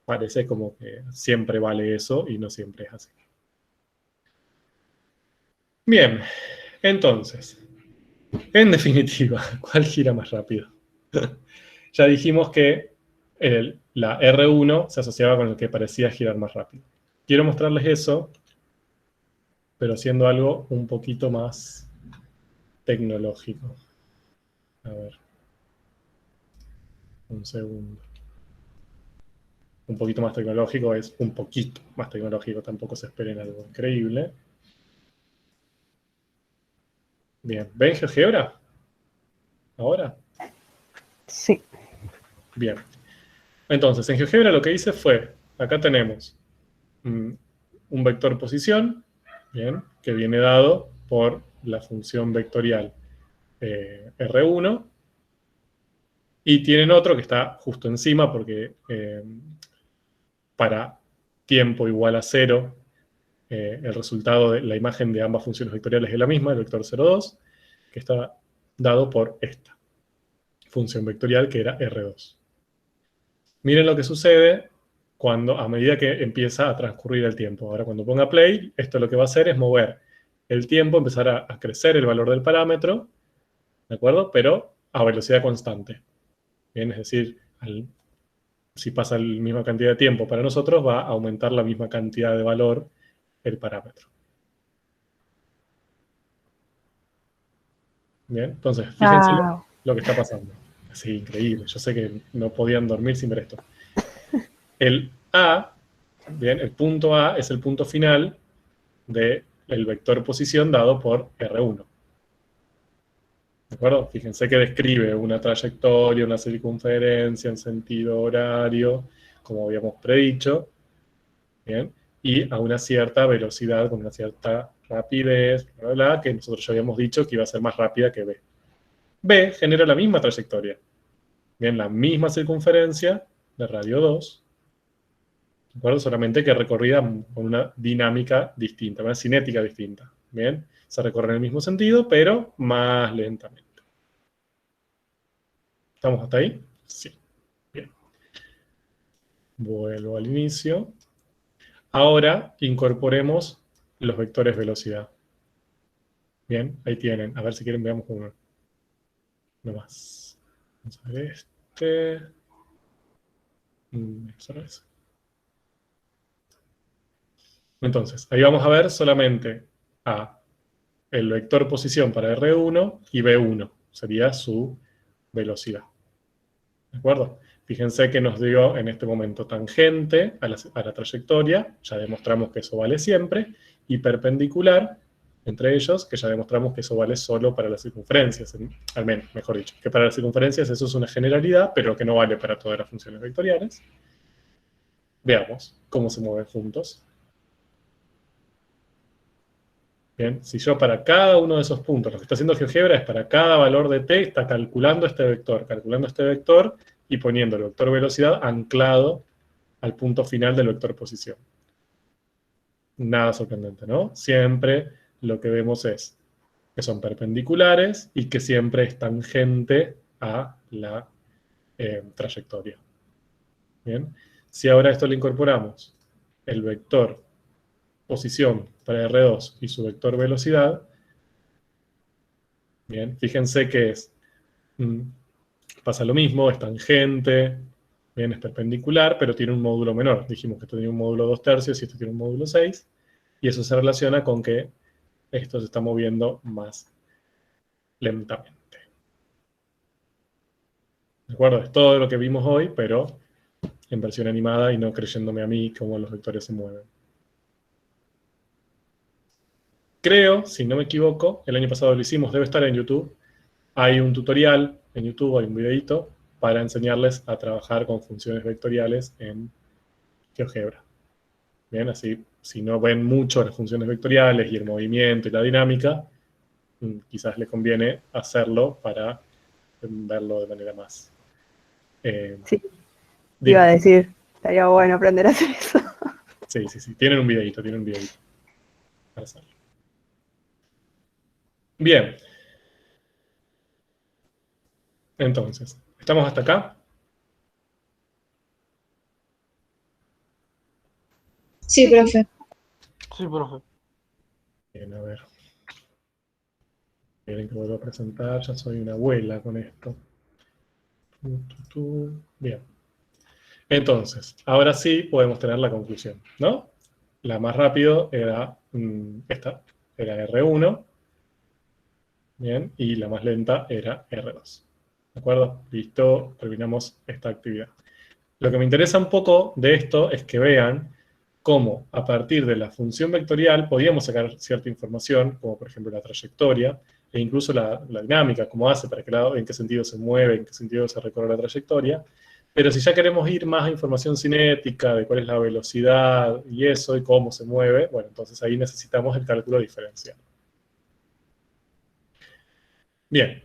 parece como que siempre vale eso y no siempre es así. Bien, entonces, en definitiva, ¿cuál gira más rápido? Ya dijimos que la R1 se asociaba con el que parecía girar más rápido. Quiero mostrarles eso, pero haciendo algo un poquito más tecnológico. A ver. Un segundo. Un poquito más tecnológico es un poquito más tecnológico, tampoco se esperen algo increíble. Bien, ¿ven GeoGebra? ¿Ahora? Sí. Bien. Entonces, en GeoGebra lo que hice fue, acá tenemos un vector posición, bien, que viene dado por la función vectorial R1, y tienen otro que está justo encima porque para tiempo igual a 0, el resultado de la imagen de ambas funciones vectoriales es la misma, el vector 0,2, que está dado por esta función vectorial que era R2. Miren lo que sucede a medida que empieza a transcurrir el tiempo. Ahora cuando ponga play, esto lo que va a hacer es mover el tiempo, empezar a crecer el valor del parámetro, ¿de acuerdo? Pero a velocidad constante. Bien, es decir, si pasa la misma cantidad de tiempo para nosotros, va a aumentar la misma cantidad de valor el parámetro. Bien, entonces, fíjense lo que está pasando. Sí, increíble. Yo sé que no podían dormir sin ver esto. El A, bien, el punto A es el punto final del vector posición dado por R1. ¿De acuerdo? Fíjense que describe una trayectoria, una circunferencia en sentido horario, como habíamos predicho, ¿bien? Y a una cierta velocidad, con una cierta rapidez, bla, bla, bla, que nosotros ya habíamos dicho que iba a ser más rápida que B. B genera la misma trayectoria, bien, la misma circunferencia de radio 2, ¿de acuerdo? Solamente que recorrida con una dinámica distinta, una cinética distinta, ¿bien? Se recorre en el mismo sentido, pero más lentamente. ¿Estamos hasta ahí? Sí. Bien. Vuelvo al inicio. Ahora incorporemos los vectores velocidad. Bien, ahí tienen. A ver si quieren veamos uno más. Vamos a ver este. Entonces, ahí vamos a ver solamente el vector posición para R1 y B1. Sería su velocidad. ¿De acuerdo? Fíjense que nos dio en este momento tangente a la trayectoria, ya demostramos que eso vale siempre, y perpendicular entre ellos, que ya demostramos que eso vale solo para las circunferencias, al menos, mejor dicho, que para las circunferencias eso es una generalidad, pero que no vale para todas las funciones vectoriales. Veamos cómo se mueven juntos. Bien, si yo para cada uno de esos puntos, lo que está haciendo GeoGebra es para cada valor de t, está calculando este vector, y poniendo el vector velocidad anclado al punto final del vector posición. Nada sorprendente, ¿no? Siempre lo que vemos es que son perpendiculares y que siempre es tangente a la trayectoria. Bien, si ahora a esto le incorporamos el vector posición para R2 y su vector velocidad, bien, fíjense que pasa lo mismo, es tangente, bien, es perpendicular, pero tiene un módulo menor. Dijimos que esto tiene un módulo 2/3 y esto tiene un módulo 6, y eso se relaciona con que esto se está moviendo más lentamente. ¿De acuerdo? Es todo lo que vimos hoy, pero en versión animada y no creyéndome a mí cómo los vectores se mueven. Creo, si no me equivoco, el año pasado lo hicimos, debe estar en YouTube. Hay un tutorial en YouTube, hay un videito para enseñarles a trabajar con funciones vectoriales en GeoGebra. Bien, así, si no ven mucho las funciones vectoriales y el movimiento y la dinámica, quizás les conviene hacerlo para verlo de manera más... Sí, iba a decir, estaría bueno aprender a hacer eso. Sí, tienen un videito para hacerlo. Bien. Entonces, ¿estamos hasta acá? Sí, profe. Sí, profe. Bien, a ver. Quieren que vuelva a presentar, ya soy una abuela con esto. Bien. Entonces, ahora sí podemos tener la conclusión, ¿no? La más rápido era esta, era R1. Bien, y la más lenta era R2. ¿De acuerdo? Listo, terminamos esta actividad. Lo que me interesa un poco de esto es que vean cómo a partir de la función vectorial podíamos sacar cierta información, como por ejemplo la trayectoria, e incluso la dinámica, cómo hace, para qué lado, en qué sentido se mueve, en qué sentido se recorre la trayectoria. Pero si ya queremos ir más a información cinética, de cuál es la velocidad y eso, y cómo se mueve, bueno, entonces ahí necesitamos el cálculo diferencial. Bien.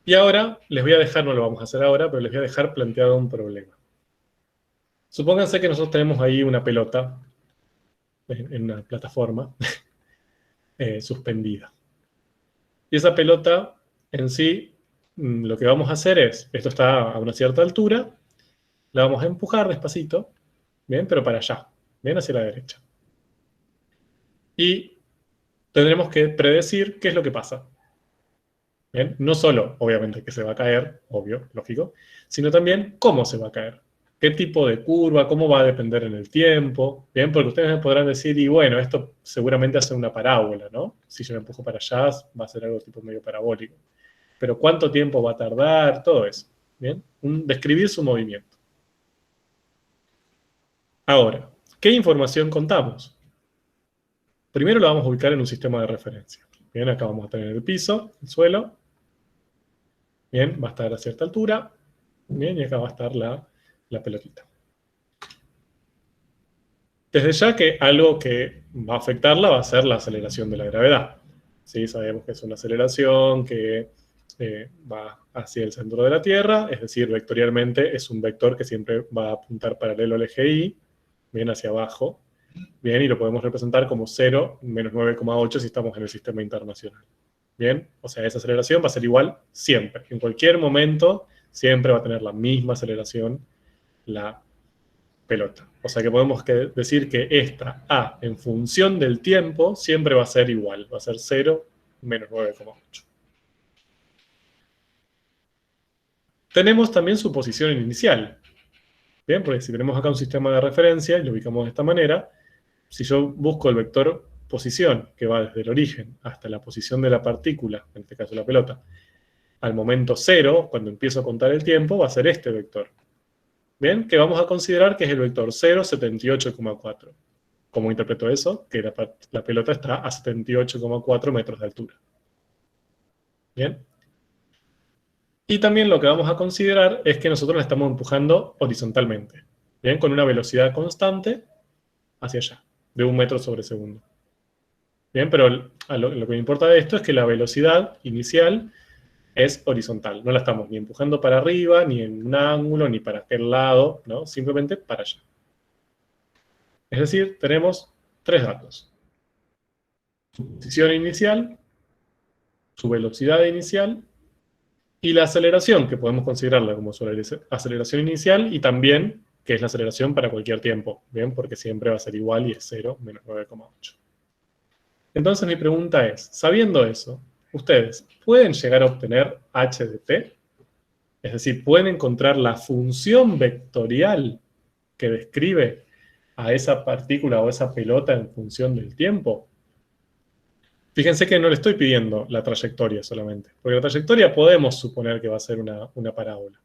Y ahora les voy a dejar, no lo vamos a hacer ahora, pero les voy a dejar planteado un problema. Supónganse que nosotros tenemos ahí una pelota en una plataforma suspendida. Y esa pelota en sí, lo que vamos a hacer es, esto está a una cierta altura, la vamos a empujar despacito, ¿bien? Pero para allá, ¿bien? Hacia la derecha. Y tendremos que predecir qué es lo que pasa. ¿Bien? No solo, obviamente, que se va a caer, obvio, lógico, sino también cómo se va a caer. ¿Qué tipo de curva? ¿Cómo va a depender en el tiempo? Bien, porque ustedes me podrán decir, y bueno, esto seguramente hace una parábola, ¿no? Si yo me empujo para allá, va a ser algo tipo medio parabólico. Pero ¿cuánto tiempo va a tardar? Todo eso. ¿Bien? Describir su movimiento. Ahora, ¿qué información contamos? Primero lo vamos a ubicar en un sistema de referencia. Bien, acá vamos a tener el piso, el suelo. Bien, va a estar a cierta altura. Bien, y acá va a estar la pelotita. Desde ya que algo que va a afectarla va a ser la aceleración de la gravedad. ¿Sí? Sabemos que es una aceleración que va hacia el centro de la Tierra, es decir, vectorialmente es un vector que siempre va a apuntar paralelo al eje Y, bien hacia abajo. Bien, y lo podemos representar como 0 menos 9,8 si estamos en el sistema internacional. Bien, o sea, esa aceleración va a ser igual siempre. En cualquier momento siempre va a tener la misma aceleración la pelota. O sea que podemos decir que esta A, en función del tiempo, siempre va a ser igual. Va a ser 0 menos 9,8. Tenemos también su posición inicial. Bien, porque si tenemos acá un sistema de referencia y lo ubicamos de esta manera, si yo busco el vector posición, que va desde el origen hasta la posición de la partícula, en este caso la pelota, al momento 0, cuando empiezo a contar el tiempo, va a ser este vector. Bien, que vamos a considerar que es el vector 0, 78,4. ¿Cómo interpreto eso? Que la pelota está a 78,4 metros de altura. ¿Bien? Y también lo que vamos a considerar es que nosotros la estamos empujando horizontalmente, ¿bien? Con una velocidad constante hacia allá, de 1 metro sobre segundo. Bien, pero lo que me importa de esto es que la velocidad inicial es horizontal. No la estamos ni empujando para arriba, ni en un ángulo, ni para aquel lado, ¿no? Simplemente para allá. Es decir, tenemos 3 datos. Su posición inicial, su velocidad inicial y la aceleración, que podemos considerarla como su aceleración inicial, y también que es la aceleración para cualquier tiempo, ¿bien? Porque siempre va a ser igual y es 0 menos 9,8. Entonces mi pregunta es, sabiendo eso, ¿ustedes pueden llegar a obtener h de t? Es decir, ¿pueden encontrar la función vectorial que describe a esa partícula o esa pelota en función del tiempo? Fíjense que no le estoy pidiendo la trayectoria solamente, porque la trayectoria podemos suponer que va a ser una parábola.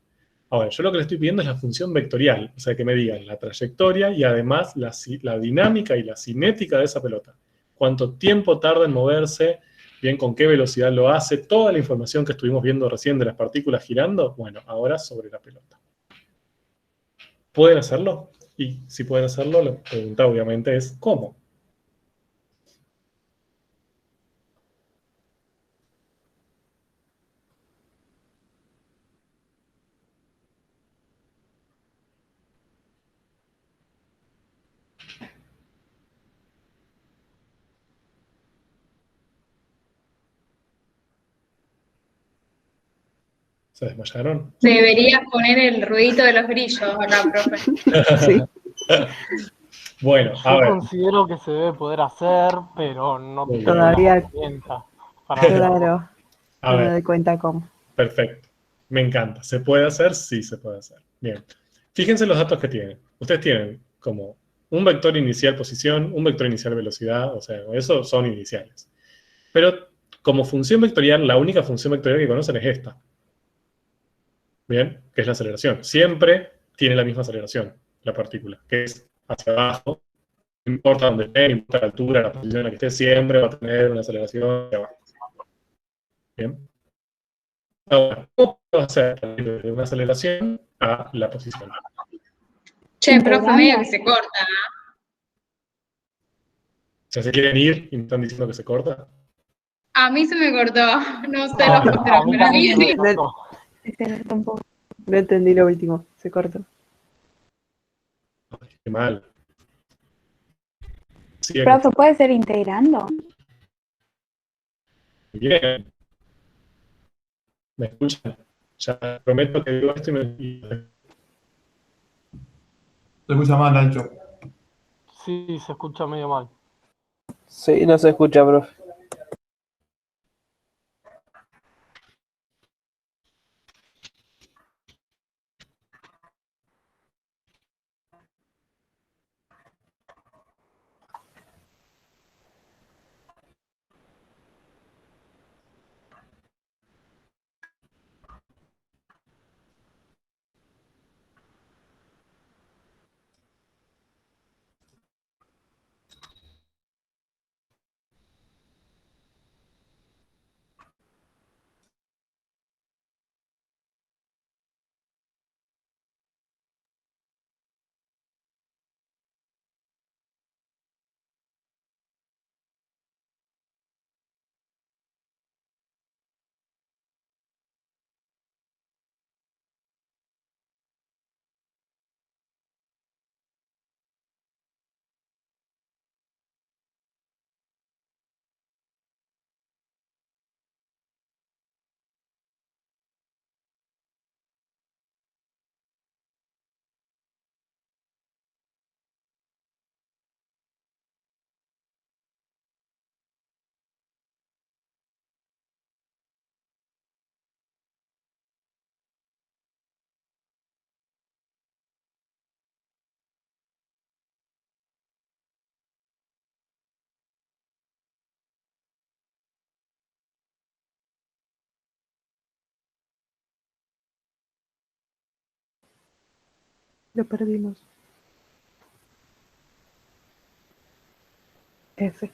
Ahora, yo lo que le estoy pidiendo es la función vectorial, o sea, que me digan la trayectoria y además la dinámica y la cinética de esa pelota. Cuánto tiempo tarda en moverse, bien, con qué velocidad lo hace, toda la información que estuvimos viendo recién de las partículas girando, bueno, ahora sobre la pelota. ¿Pueden hacerlo? Y si pueden hacerlo, la pregunta obviamente es ¿cómo? ¿Se desmayaron? Deberías poner el ruidito de los grillos acá, profe. Sí. Bueno, a Yo ver. considero que se debe poder hacer, pero no Muy tengo bien. las Todavía, herramientas para hacerlo. claro, A no me ver, doy cuenta cómo. perfecto. Me encanta. ¿Se puede hacer? Sí, se puede hacer. Bien. Fíjense los datos que tienen. Ustedes tienen como un vector inicial posición, un vector inicial velocidad, o sea, esos son iniciales. Pero como función vectorial, la única función vectorial que conocen es esta. Bien, que es la aceleración. Siempre tiene la misma aceleración, la partícula, que es hacia abajo. No importa dónde esté, no importa la altura, la posición en la que esté, siempre va a tener una aceleración hacia abajo. Bien. Ahora, ¿cómo puedo hacer de una aceleración a la posición? Che, profe, medio que se corta. Si se quieren ir y me están diciendo que se corta. A mí se me cortó, no sé A los otros, mí pero a mí también se me sí. cortó. No entendí lo último, se cortó. Ay, qué mal. Sí, Profe, ¿puede ser integrando? bien. ¿Me escuchan? Ya prometo que digo esto y Se escucha mal, Nacho. Sí, se escucha medio mal. Sí, no se escucha, profe. Lo perdimos. F.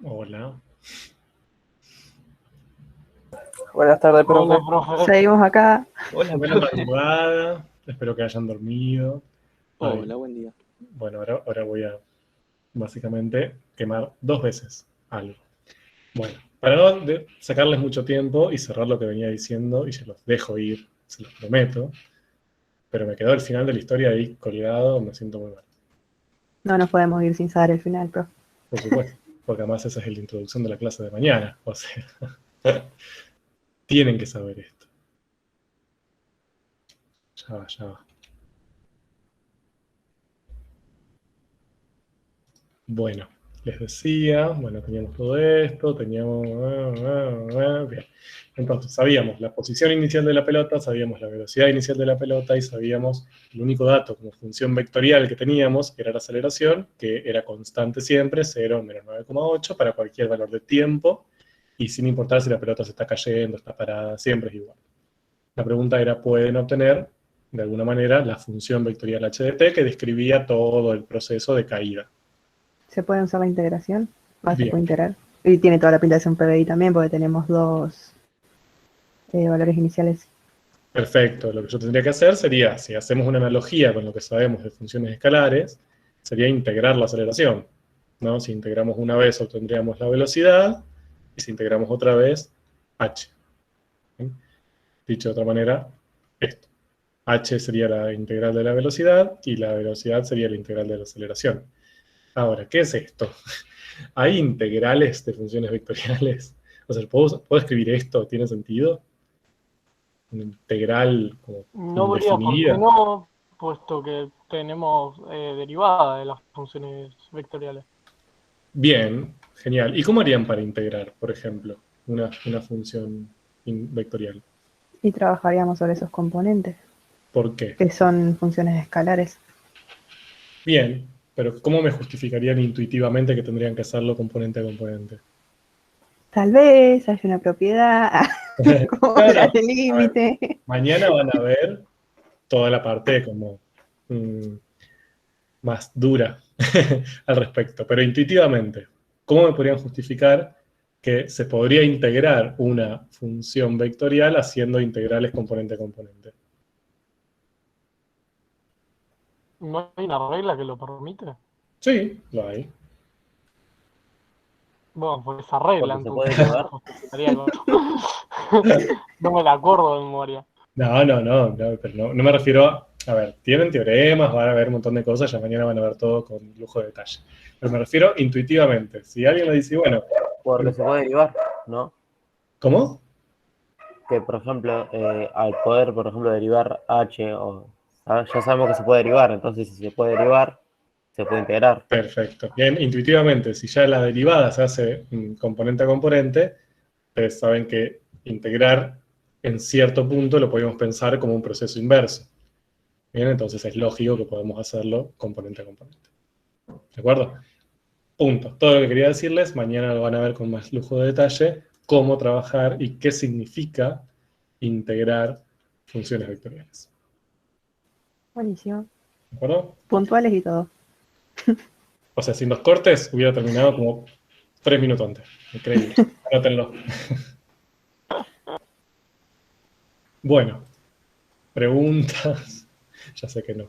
Hola. Buenas tardes, profe. Hola, profe. Seguimos acá. Hola, Buena profe. madrugada. Espero que hayan dormido. Ay, Hola, buen día. bueno, ahora voy a básicamente quemar 2 veces algo. Bueno, para no sacarles mucho tiempo y cerrar lo que venía diciendo, y se los dejo ir, se los prometo, pero me quedó el final de la historia ahí colgado, me siento muy mal. No nos podemos ir sin saber el final, profe. Por supuesto, porque además esa es la introducción de la clase de mañana, o sea, tienen que saber esto. Ya va, ya va. Bueno, les decía, bueno, teníamos todo esto, teníamos... bien. Entonces, sabíamos la posición inicial de la pelota, sabíamos la velocidad inicial de la pelota y sabíamos el único dato como función vectorial que teníamos, que era la aceleración, que era constante siempre, 0, menos 9,8, para cualquier valor de tiempo, y sin importar si la pelota se está cayendo, está parada, siempre es igual. La pregunta era, ¿pueden obtener, de alguna manera, la función vectorial h de t que describía todo el proceso de caída? ¿Se puede usar la integración? Se Bien. puede integrar. Y tiene toda la pinta de ser un PBI también, porque tenemos dos valores iniciales. Perfecto. Lo que yo tendría que hacer sería, si hacemos una analogía con lo que sabemos de funciones escalares, sería integrar la aceleración, ¿no? Si integramos una vez obtendríamos la velocidad, y si integramos otra vez, h. ¿Sí? Dicho de otra manera, esto. H sería la integral de la velocidad, y la velocidad sería la integral de la aceleración. Ahora, ¿qué es esto? ¿Hay integrales de funciones vectoriales? O sea, ¿puedo escribir esto? ¿Tiene sentido? Una integral como No habría por indefinida. qué no, puesto que tenemos derivada de las funciones vectoriales. Bien, genial. ¿Y cómo harían para integrar, por ejemplo, una función vectorial? Y trabajaríamos sobre esos componentes, ¿Por qué? que son funciones escalares. Bien, pero ¿cómo me justificarían intuitivamente que tendrían que hacerlo componente a componente? Tal vez haya una propiedad, como Claro. el límite. Mañana van a ver toda la parte como más dura al respecto, pero intuitivamente, ¿cómo me podrían justificar que se podría integrar una función vectorial haciendo integrales componente a componente? ¿No hay una regla que lo permite? Sí, lo hay. Bueno, pues esa regla Porque se puede entonces derivar. funcionaría no me la acuerdo de memoria. No, pero no me refiero a ver, tienen teoremas, van a ver un montón de cosas, ya mañana van a ver todo con lujo de detalle. Pero me refiero intuitivamente. Si alguien le dice, bueno... Porque se puede derivar, ¿no? ¿Cómo? Que, por ejemplo, al poder, por ejemplo, derivar h, ya sabemos que se puede derivar, entonces si se puede derivar, se puede integrar. Perfecto. Bien, intuitivamente, si ya la derivada se hace componente a componente, ustedes saben que integrar en cierto punto lo podemos pensar como un proceso inverso. Bien, entonces es lógico que podamos hacerlo componente a componente. ¿De acuerdo? Punto. Todo lo que quería decirles, mañana lo van a ver con más lujo de detalle, cómo trabajar y qué significa integrar funciones vectoriales. Buenísimo. ¿De acuerdo? Puntuales y todo. O sea, sin los cortes hubiera terminado como 3 minutos antes. Increíble. Anótenlo. Bueno, preguntas. Ya sé que no.